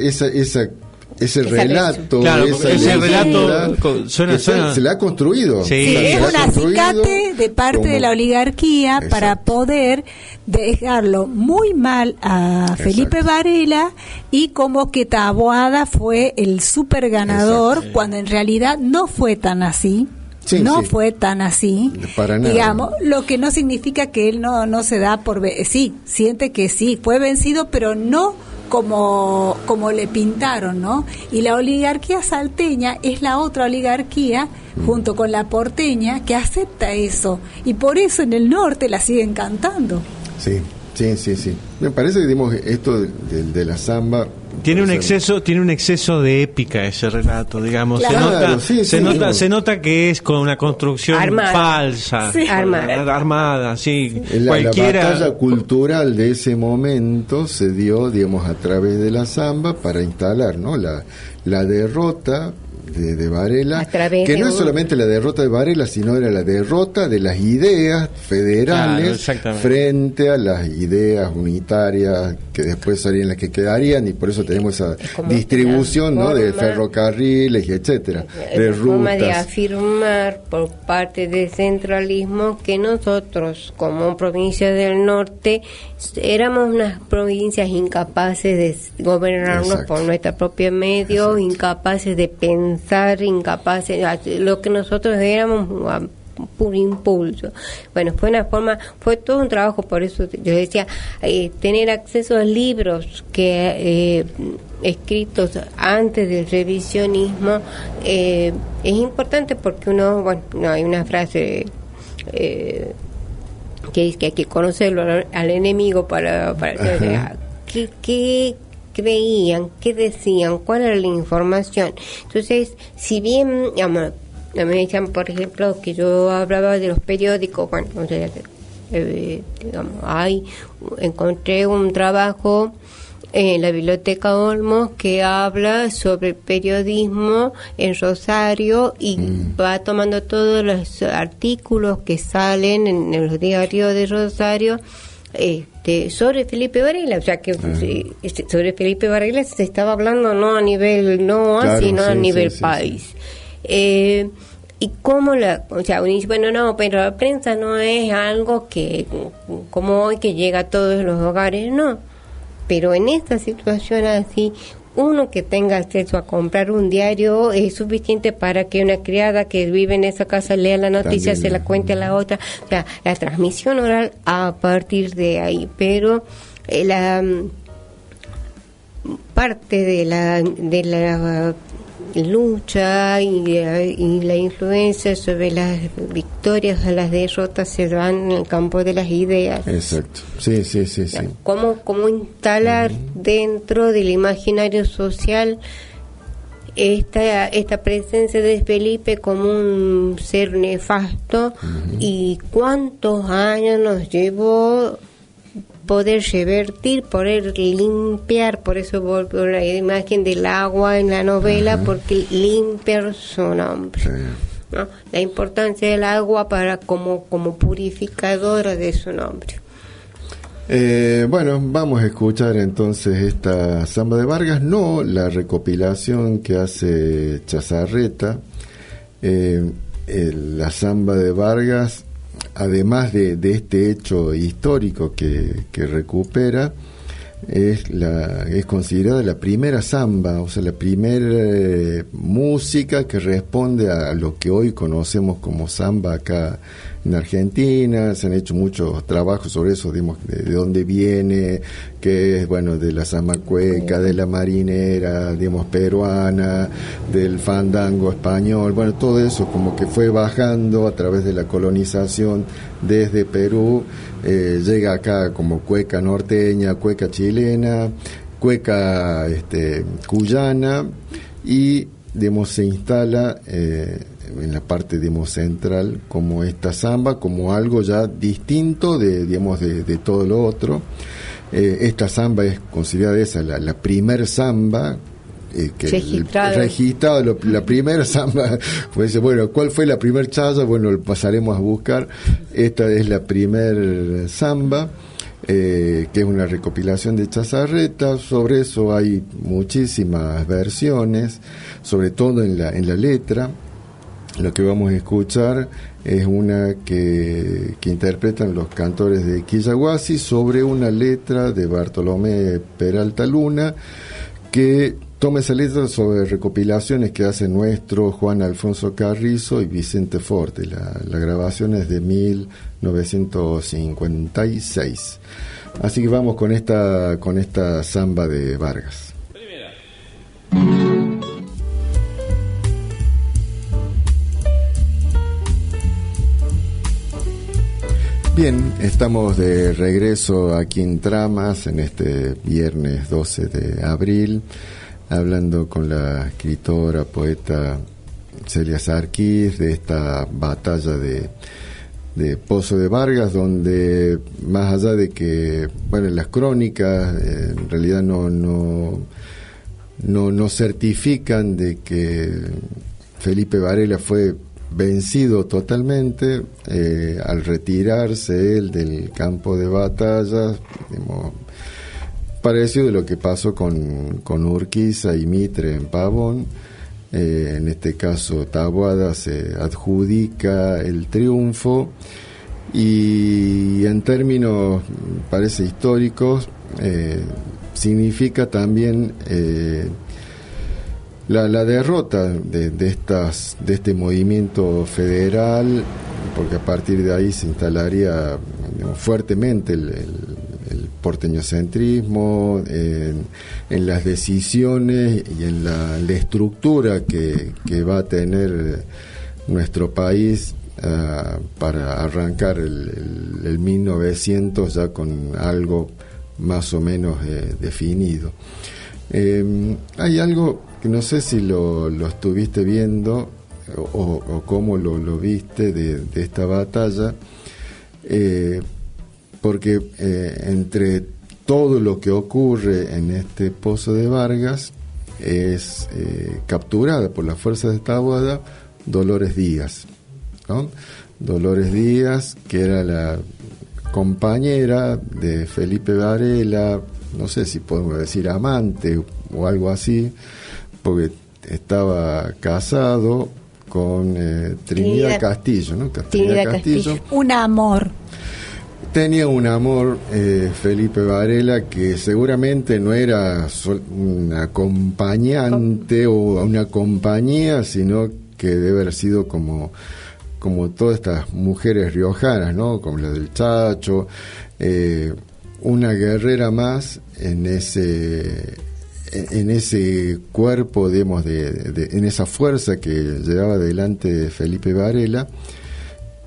ese relato, claro, ese relato se le ha construido. Sí, es un acicate de parte de la oligarquía para poder dejarlo muy mal a Felipe Varela y como que Taboada fue el super ganador cuando en realidad no fue tan así. Fue tan así, para nada. Digamos, lo que no significa que él no se da por sí, siente que sí, fue vencido, pero no como le pintaron, ¿no? Y la oligarquía salteña es la otra oligarquía, junto con la porteña, que acepta eso, y por eso en el norte la siguen cantando. Sí. Me parece que digamos esto de la samba tiene un exceso de épica ese relato, digamos. Claro, se nota que es con una construcción falsa, armada, sí. Cualquiera... La batalla cultural de ese momento se dio, digamos, a través de la samba para instalar, ¿no? La derrota de Varela, que no es solamente la derrota de Varela, sino era la derrota de las ideas federales frente a las ideas unitarias que después serían las que quedarían, y por eso tenemos esa distribución, ¿no? De ferrocarriles y etcétera, de forma de rutas. afirmar por parte del centralismo que nosotros como provincia del norte éramos unas provincias incapaces de gobernarnos por nuestra propia medio, incapaces de pensar, incapaces, lo que nosotros éramos por impulso. Bueno, fue todo un trabajo, por eso yo decía, tener acceso a libros que escritos antes del revisionismo es importante, porque hay una frase que dice que hay que conocerlo al enemigo para ¿qué creían? ¿Qué decían? ¿Cuál era la información? Entonces, si bien, digamos, me decían, por ejemplo, que yo hablaba de los periódicos, encontré un trabajo en la Biblioteca Olmos que habla sobre periodismo en Rosario y va tomando todos los artículos que salen en los diarios de Rosario sobre Felipe Varela, o sea que sobre Felipe Varela se estaba hablando no a nivel sino a nivel país. Y cómo uno dice, pero la prensa no es algo que como hoy que llega a todos los hogares, no. Pero en esta situación así, uno que tenga acceso a comprar un diario es suficiente para que una criada que vive en esa casa lea la noticia, se la cuente a la otra. O sea, la transmisión oral a partir de ahí. Pero la parte de la lucha y la influencia sobre las victorias a las derrotas se dan en el campo de las ideas. Exacto, sí. ¿Cómo instalar dentro del imaginario social esta presencia de Felipe como un ser nefasto? Y cuántos años nos llevó poder revertir, poder limpiar, por eso volvió la imagen del agua en la novela, porque limpiar su nombre, ¿no? La importancia del agua como purificadora de su nombre. Vamos a escuchar entonces esta samba de Vargas, no la recopilación que hace Chazarreta. La samba de Vargas, además de este hecho histórico que recupera, es considerada la primera samba, o sea, la primera música que responde a lo que hoy conocemos como samba acá en Argentina. Se han hecho muchos trabajos sobre eso, digamos, de dónde viene, que es, de la samba cueca, de la marinera, digamos, peruana, del fandango español, todo eso como que fue bajando a través de la colonización desde Perú, llega acá como cueca norteña, cueca chilena, cueca cuyana, y se instala en la parte central como esta samba, como algo ya distinto de todo lo otro. Esta samba es considerada la primer samba registrado, la primera samba. Pues ¿cuál fue la primer chaya? Pasaremos a buscar. Esta es la primer samba. que es una recopilación de Chazarreta. Sobre eso hay muchísimas versiones, sobre todo en la letra. Lo que vamos a escuchar es una que interpretan los cantores de Quillahuasi sobre una letra de Bartolomé Peralta Luna, que toma esa letra sobre recopilaciones que hace nuestro Juan Alfonso Carrizo y Vicente Forte. La grabación es de 1956. Así que vamos con esta samba de Vargas. Bien, estamos de regreso aquí en Tramas en este viernes 12 de abril, hablando con la escritora, poeta Celia Sarquís de esta batalla de Pozo de Vargas, donde más allá de que, bueno, en las crónicas en realidad no certifican de que Felipe Varela fue vencido totalmente, al retirarse él del campo de batalla, parecido de lo que pasó con Urquiza y Mitre en Pavón. En este caso Taboada se adjudica el triunfo, y en términos, parece, históricos, significa también la derrota de este movimiento federal, porque a partir de ahí se instalaría, digamos, fuertemente el porteñocentrismo en las decisiones y en la estructura que va a tener nuestro país para arrancar el 1900 ya con algo más o menos definido. Hay algo que no sé si lo estuviste viendo o cómo lo viste de esta batalla, porque entre todo lo que ocurre en este Pozo de Vargas es capturada por las fuerzas de Taboada Dolores Díaz, ¿no? Dolores Díaz, que era la compañera de Felipe Varela, no sé si podemos decir amante o algo así, porque estaba casado con Trinidad Castillo, ¿no? Trinidad Castillo. Un amor. Tenía un amor, Felipe Varela, que seguramente no era un acompañante o una compañía, sino que debe haber sido como todas estas mujeres riojanas, ¿no? Como la del Chacho, una guerrera más en ese cuerpo, digamos, en esa fuerza que llevaba adelante Felipe Varela,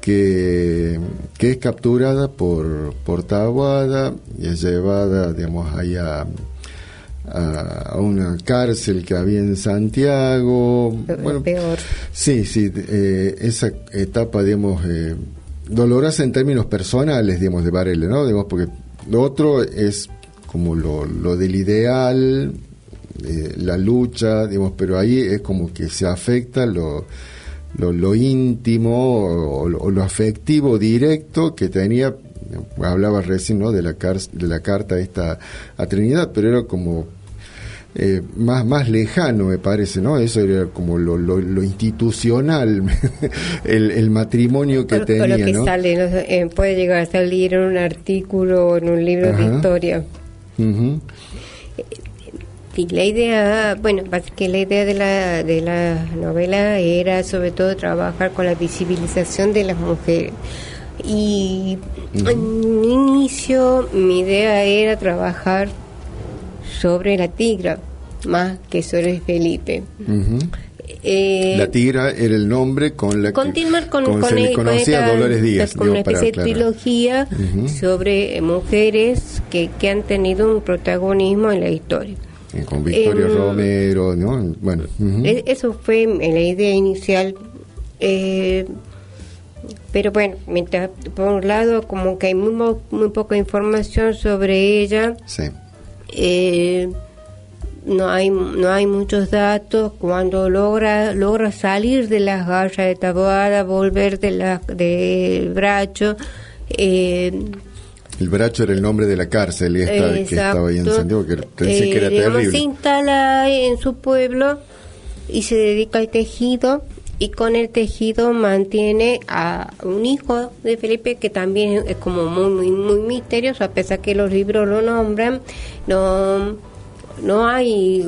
que es capturada por Taboada y es llevada, digamos, ahí a una cárcel que había en Santiago. Bueno, peor. Sí, esa etapa, digamos, dolorosa en términos personales, digamos, de Varela, ¿no? Digamos, porque lo otro es como lo del ideal, la lucha, digamos, pero ahí es como que se afecta lo íntimo o lo afectivo directo que tenía. Hablaba recién, ¿no?, de la carta esta a Trinidad, pero era como más lejano, me parece, ¿no? Eso era como lo institucional, el matrimonio que tenía, lo que ¿no? sale, puede llegar a salir en un artículo o en un libro de historia. Uh-huh. Sí, la idea, bueno, que la idea de la novela era sobre todo trabajar con la visibilización de las mujeres. Y en un inicio mi idea era trabajar sobre la tigra, más que sobre Felipe. Uh-huh. La tigra era el nombre con la que se le conocía a Dolores Díaz. Con una especie de trilogía sobre mujeres que han tenido un protagonismo en la historia. Con Victoria Romero, ¿no? Bueno. Eso fue la idea inicial. Pero bueno, mientras, por un lado, como que hay muy poca información sobre ella. Sí. No hay muchos datos. Cuando logra salir de las garras de Taboada, volver del Bracho, El Bracho era el nombre de la cárcel esta que estaba ahí en Santiago, que decían que era terrible. Se instala en su pueblo y se dedica al tejido, y con el tejido mantiene a un hijo de Felipe que también es como muy misterioso, a pesar que los libros lo nombran. No hay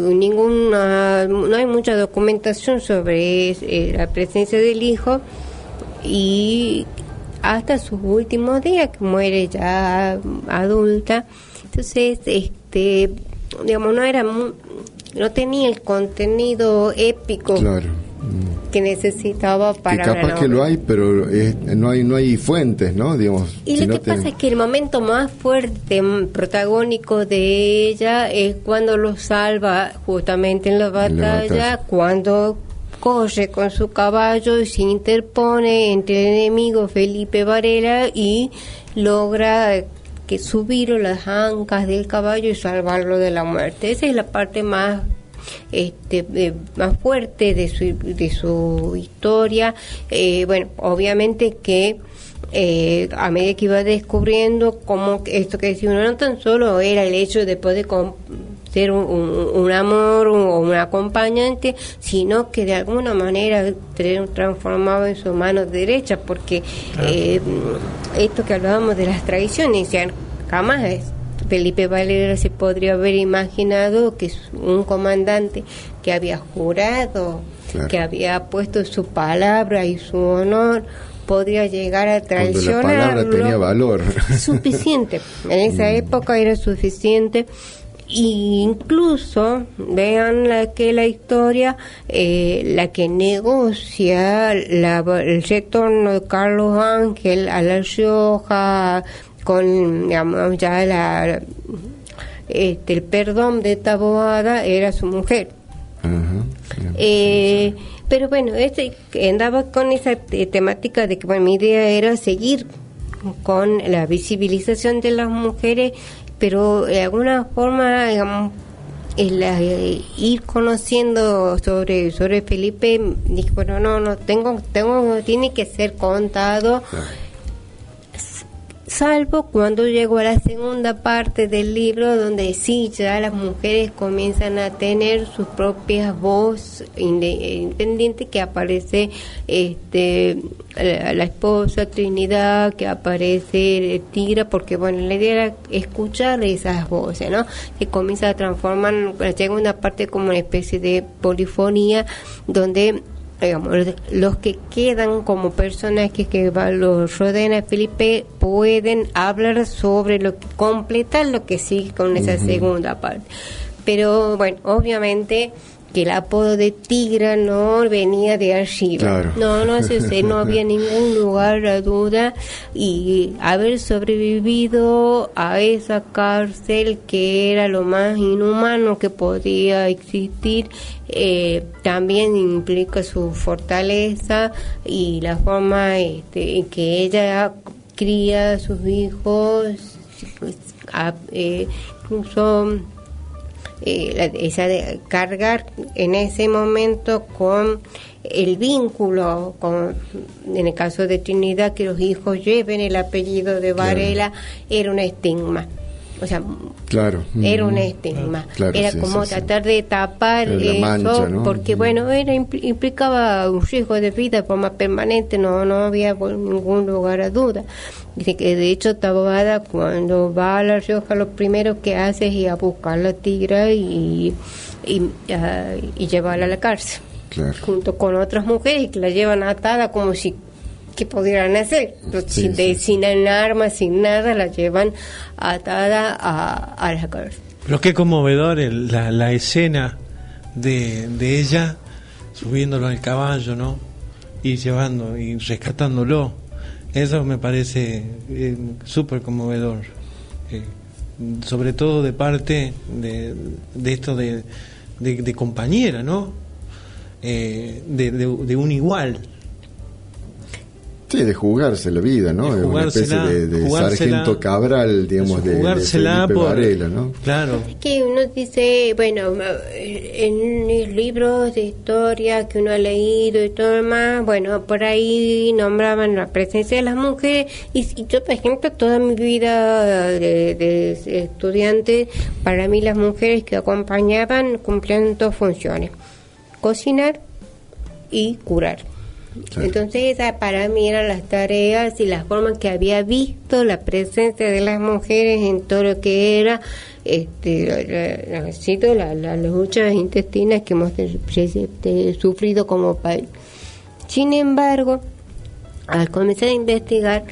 mucha documentación sobre la presencia del hijo, y hasta sus últimos días, que muere ya adulta. Entonces, digamos, no tenía el contenido épico, claro, que necesitaba para que capaz que lo hay, pero no hay fuentes, ¿no? Digamos, y lo que pasa es que el momento más fuerte, protagónico de ella, es cuando lo salva justamente en la batalla, cuando corre con su caballo y se interpone entre el enemigo Felipe Varela y logra que subir las ancas del caballo y salvarlo de la muerte. Esa es la parte más más fuerte de su historia. Bueno, obviamente que a medida que iba descubriendo cómo esto que decía uno, no tan solo era el hecho de poder ser un amor o un acompañante, sino que de alguna manera transformaba en su mano derecha, porque esto que hablábamos de las traiciones, ya jamás Felipe Varela se podría haber imaginado que un comandante que había jurado, claro, que había puesto su palabra y su honor, podría llegar a traicionarlo. Cuando la palabra tenía valor. Suficiente. En esa época era suficiente. Y incluso vean la historia, la que negocia el retorno de Carlos Ángel a La Rioja con, digamos, ya el perdón de Taboada, era su mujer. Pero bueno, andaba con esa temática de que, bueno, mi idea era seguir con la visibilización de las mujeres, pero de alguna forma, digamos, ir conociendo sobre Felipe, dije, bueno, tiene que ser contado. Salvo cuando llego a la segunda parte del libro, donde sí, ya las mujeres comienzan a tener sus propias voces independientes, que aparece la esposa Trinidad, que aparece Tigra, porque bueno, la idea era escuchar esas voces, ¿no? Que comienza a transformar, llega una parte como una especie de polifonía, donde, digamos, los que quedan como personajes que los rodean a Felipe pueden hablar sobre completar lo que sigue con esa segunda parte. Pero bueno, obviamente que el apodo de Tigra no venía de arriba. Claro. No había ningún lugar a duda, y haber sobrevivido a esa cárcel, que era lo más inhumano que podía existir, también implica su fortaleza y la forma en que ella cría a sus hijos, incluso esa de cargar en ese momento con el vínculo, en el caso de Trinidad, que los hijos lleven el apellido de Varela, era un estigma. O sea, claro, era un estigma, claro, era como tratar de tapar eso, mancha, ¿no? Porque bueno, implicaba un riesgo de vida de forma permanente, no había ningún lugar a duda. Dice que de hecho Taboada, cuando va a La Rioja, lo primero que hace es ir a buscar la Tigra y llevarla a la cárcel, claro, junto con otras mujeres que la llevan atada como si que pudieran hacer, sin armas, sin nada, la llevan atada a la cárcel. Pero qué conmovedor la escena de ella subiéndolo al caballo, ¿no? Y llevando y rescatándolo. Eso me parece súper conmovedor, sobre todo de parte de esto de compañera, ¿no? De un igual. Sí, de jugarse la vida, ¿no? Es una especie de sargento Cabral, digamos, de Felipe Varela, ¿no? Claro. Es que uno dice, bueno, en los libros de historia que uno ha leído y todo más, bueno, por ahí nombraban la presencia de las mujeres, y yo, por ejemplo, toda mi vida de estudiante, para mí las mujeres que acompañaban cumplían dos funciones: cocinar y curar. Claro. Entonces esa para mí eran las tareas y las formas que había visto la presencia de las mujeres en todo lo que era las luchas intestinas que hemos sufrido como país. Sin embargo, al comenzar a investigar,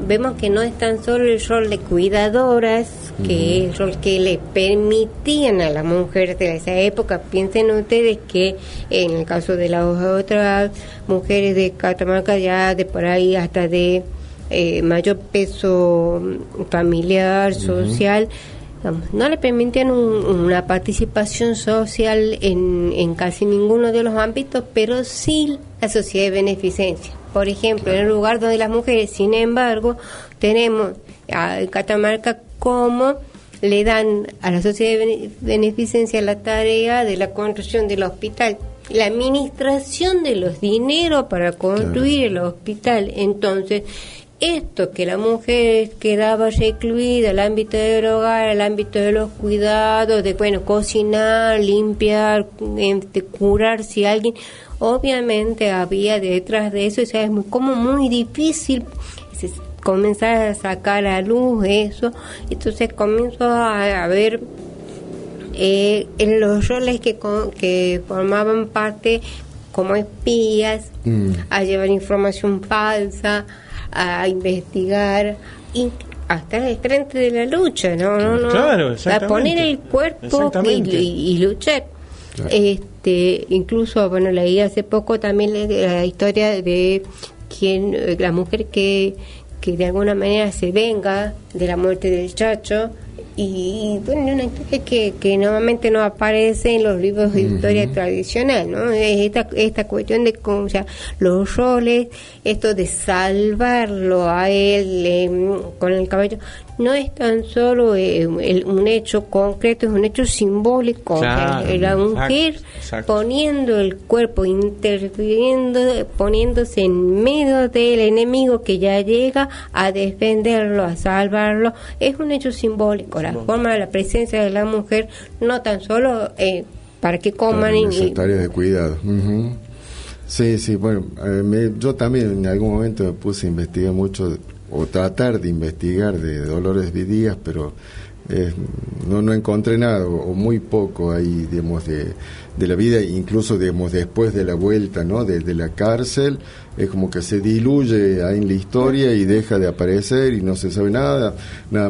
vemos que no es tan solo el rol de cuidadoras, que es el rol que le permitían a las mujeres de esa época. Piensen ustedes que en el caso de las otras mujeres de Catamarca, ya de por ahí hasta de mayor peso familiar, social, no le permitían una participación social en casi ninguno de los ámbitos, pero sí la sociedad de beneficencia. Por ejemplo, en el lugar donde las mujeres, sin embargo, tenemos a Catamarca como le dan a la sociedad de beneficencia la tarea de la construcción del hospital, la administración de los dineros para construir el hospital. Entonces, esto que la mujer quedaba recluida, el ámbito del hogar, el ámbito de los cuidados, de cocinar, limpiar, curar si alguien, obviamente había detrás de eso, es como muy difícil comenzar a sacar a luz eso. Entonces comienzo a ver en los roles que formaban parte como espías, a llevar información falsa, a investigar y hasta el frente de la lucha, no, claro, a poner el cuerpo y luchar. Claro. Incluso leí hace poco también la historia de la mujer que de alguna manera se venga de la muerte del Chacho, y una historia que normalmente no aparece en los libros de historia tradicional, ¿no? Esta cuestión de cómo, los roles, esto de salvarlo a él con el cabello, no es tan solo un hecho concreto, es un hecho simbólico. Claro, la mujer poniendo el cuerpo, interfiriendo, poniéndose en medio del enemigo que ya llega a defenderlo, a salvarlo, es un hecho simbólico. La forma de la presencia de la mujer, no tan solo para que coman y tareas de cuidado. Sí, bueno, yo también en algún momento me puse a investigar mucho, o tratar de investigar de Dolores Vidías, pero no encontré nada, o muy poco ahí, digamos, de la vida, incluso, digamos, después de la vuelta, ¿no?, de la cárcel, es como que se diluye ahí en la historia y deja de aparecer y no se sabe nada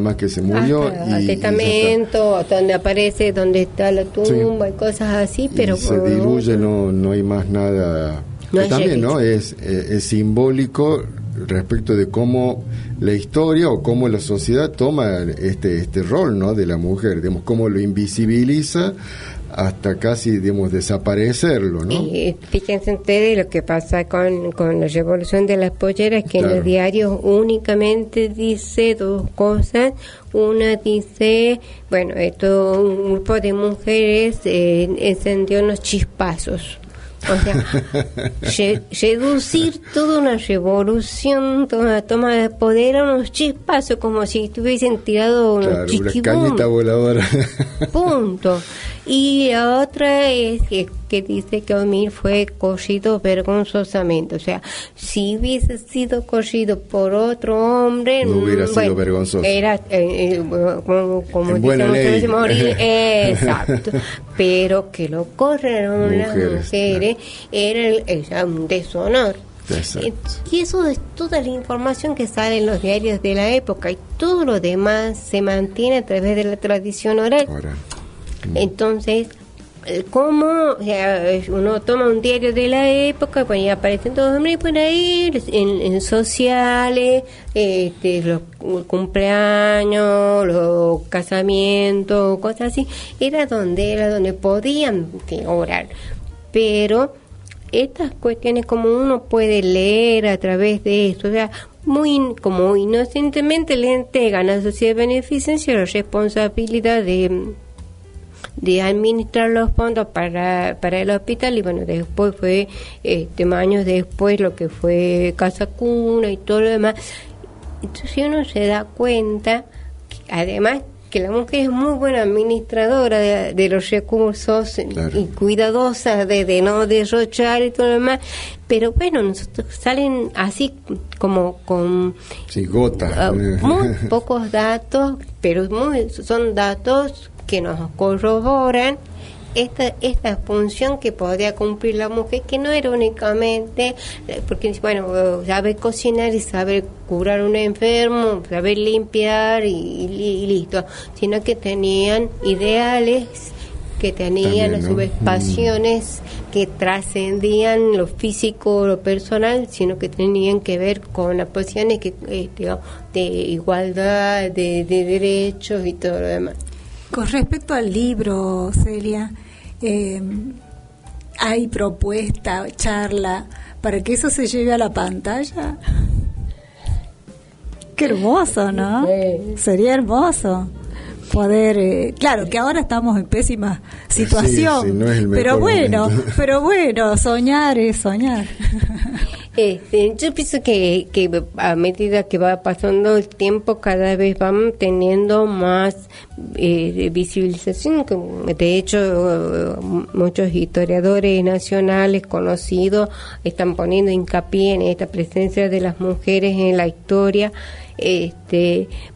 más que se murió. El testamento, donde aparece, donde está la tumba y cosas así, pero se diluye, no hay más nada. No también, ¿no?, es simbólico respecto de cómo la historia o cómo la sociedad toma este rol, ¿no?, de la mujer, digamos, cómo lo invisibiliza hasta casi, digamos, desaparecerlo, ¿no? Y fíjense ustedes lo que pasa con la revolución de las polleras, que en los diarios únicamente dice dos cosas. Una dice, un grupo de mujeres encendió unos chispazos. O sea, reducir toda una revolución, toda una toma de poder a unos chispazos, como si estuviesen tirado unos chiquibum. Una cañita voladora. Punto. Y la otra es que dice que Omir fue corrido vergonzosamente. O sea, si hubiese sido corrido por otro hombre, no hubiera sido vergonzoso. Era, como dicen morir. Exacto. Pero que lo corrieron las mujeres era un deshonor. Y eso es toda la información que sale en los diarios de la época, y todo lo demás se mantiene a través de la tradición oral. Entonces, ¿cómo uno toma un diario de la época, y aparecen todos los hombres por ahí en sociales, los cumpleaños, los casamientos, cosas así? Era donde podían orar, pero estas cuestiones como uno puede leer a través de esto, o sea, muy como inocentemente le entregan a la sociedad beneficencia la responsabilidad de administrar los fondos para el hospital, y bueno, después fue años después lo que fue Casa Cuna y todo lo demás. Entonces uno se da cuenta que, además, que la mujer es muy buena administradora de los recursos, claro, y cuidadosa de no derrochar y todo lo demás, pero bueno, nosotros salen así como con gotas, muy pocos datos, pero son datos que nos corroboran esta función que podía cumplir la mujer, que no era únicamente porque, bueno, saber cocinar y saber curar a un enfermo, saber limpiar y listo, sino que tenían ideales, que tenían a su vez pasiones que trascendían lo físico o lo personal, sino que tenían que ver con las posiciones de igualdad, de derechos y todo lo demás. Con respecto al libro, Celia, ¿hay propuesta, charla, para que eso se lleve a la pantalla? Qué hermoso, ¿no? Sería hermoso poder, claro que ahora estamos en pésima situación, sí, no es el mejor pero bueno, soñar es soñar. Yo pienso que a medida que va pasando el tiempo, cada vez vamos teniendo más visibilización. De hecho, muchos historiadores nacionales conocidos están poniendo hincapié en esta presencia de las mujeres en la historia,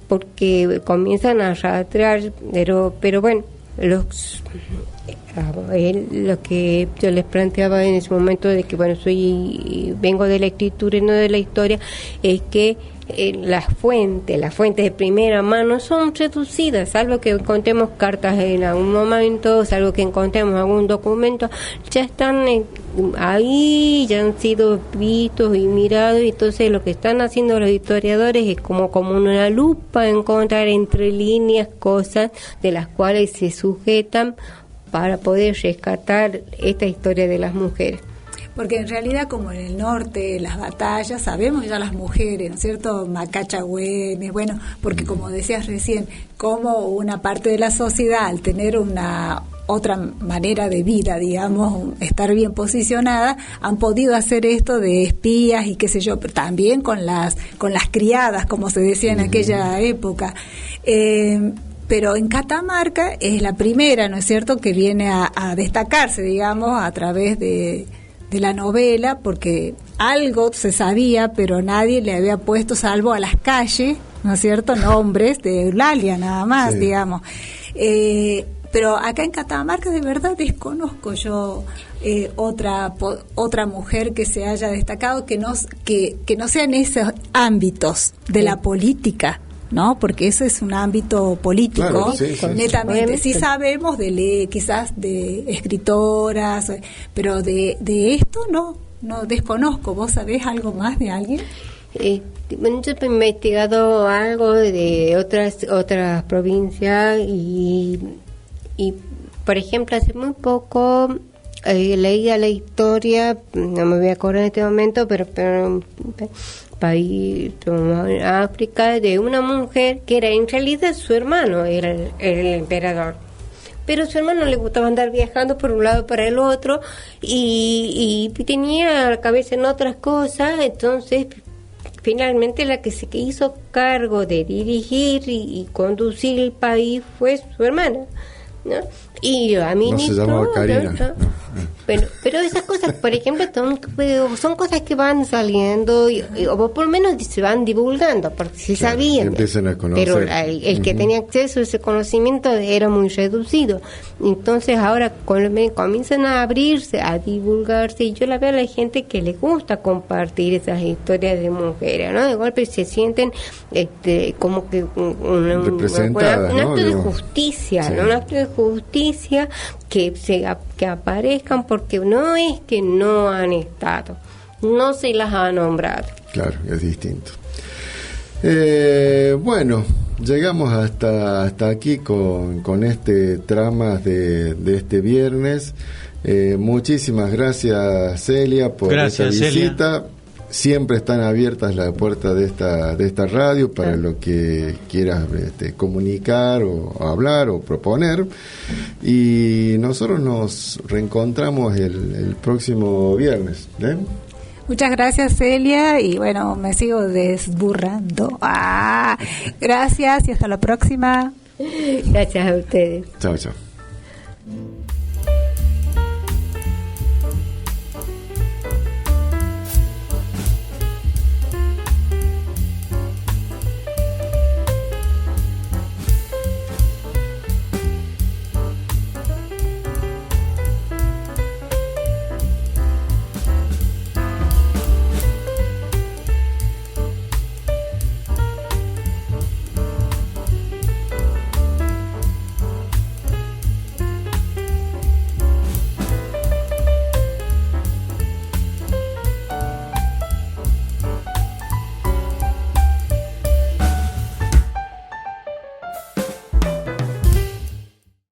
porque comienzan a arrastrar, pero bueno, lo que yo les planteaba en ese momento de que, bueno, vengo de la escritura y no de la historia, es que las fuentes de primera mano son reducidas, salvo que encontremos cartas en algún momento, salvo que encontremos algún documento, ya están ahí, ya han sido vistos y mirados, y entonces lo que están haciendo los historiadores es como una lupa encontrar entre líneas cosas de las cuales se sujetan para poder rescatar esta historia de las mujeres. Porque en realidad, como en el norte, las batallas, sabemos ya las mujeres, ¿no es cierto? Macacha Güemes, bueno, porque como decías recién, como una parte de la sociedad, al tener una otra manera de vida, digamos, estar bien posicionada, han podido hacer esto de espías y qué sé yo, pero también con las criadas, como se decía en aquella época. Pero en Catamarca es la primera, ¿no es cierto?, que viene a destacarse, digamos, a través de la novela, porque algo se sabía, pero nadie le había puesto, salvo a las calles, ¿no es cierto?, nombres de Eulalia nada más, sí, digamos. Pero acá en Catamarca de verdad desconozco yo otra mujer que se haya destacado que no sea en esos ámbitos de la política, ¿no? Porque eso es un ámbito político, claro, sí, netamente. Sí sabemos quizás de escritoras, pero de esto no desconozco. ¿Vos sabés algo más de alguien? Bueno, yo he investigado algo de otras provincias y por ejemplo, hace muy poco leía la historia, no me voy a acordar en este momento, pero país África, de una mujer que era en realidad su hermano, era el emperador, pero a su hermano le gustaba andar viajando por un lado para el otro y tenía la cabeza en otras cosas. Entonces finalmente la que se hizo cargo de dirigir y conducir el país fue su hermana, ¿no? Y lo administró. No se llamaba Karina. ¿No? Pero esas cosas, por ejemplo, son cosas que van saliendo o por lo menos se van divulgando, porque se sabían. Empiezan a conocer. Pero el que tenía acceso a ese conocimiento era muy reducido. Entonces ahora comienzan a abrirse, a divulgarse, y yo la veo a la gente que le gusta compartir esas historias de mujeres, ¿no? De golpe se sienten como que un acto de justicia, sí, ¿no? Un acto de justicia que aparezcan, porque no es que no han estado, no se las ha nombrado. Claro, es distinto. Bueno, llegamos hasta aquí con este trama de este viernes. Muchísimas gracias, Celia, por esta visita. Celia. Siempre están abiertas las puertas de esta radio para lo que quieras comunicar o hablar o proponer. Y nosotros nos reencontramos el próximo viernes. Muchas gracias, Celia, y bueno, me sigo desburrando. Gracias y hasta la próxima. Gracias a ustedes. Chao, chao.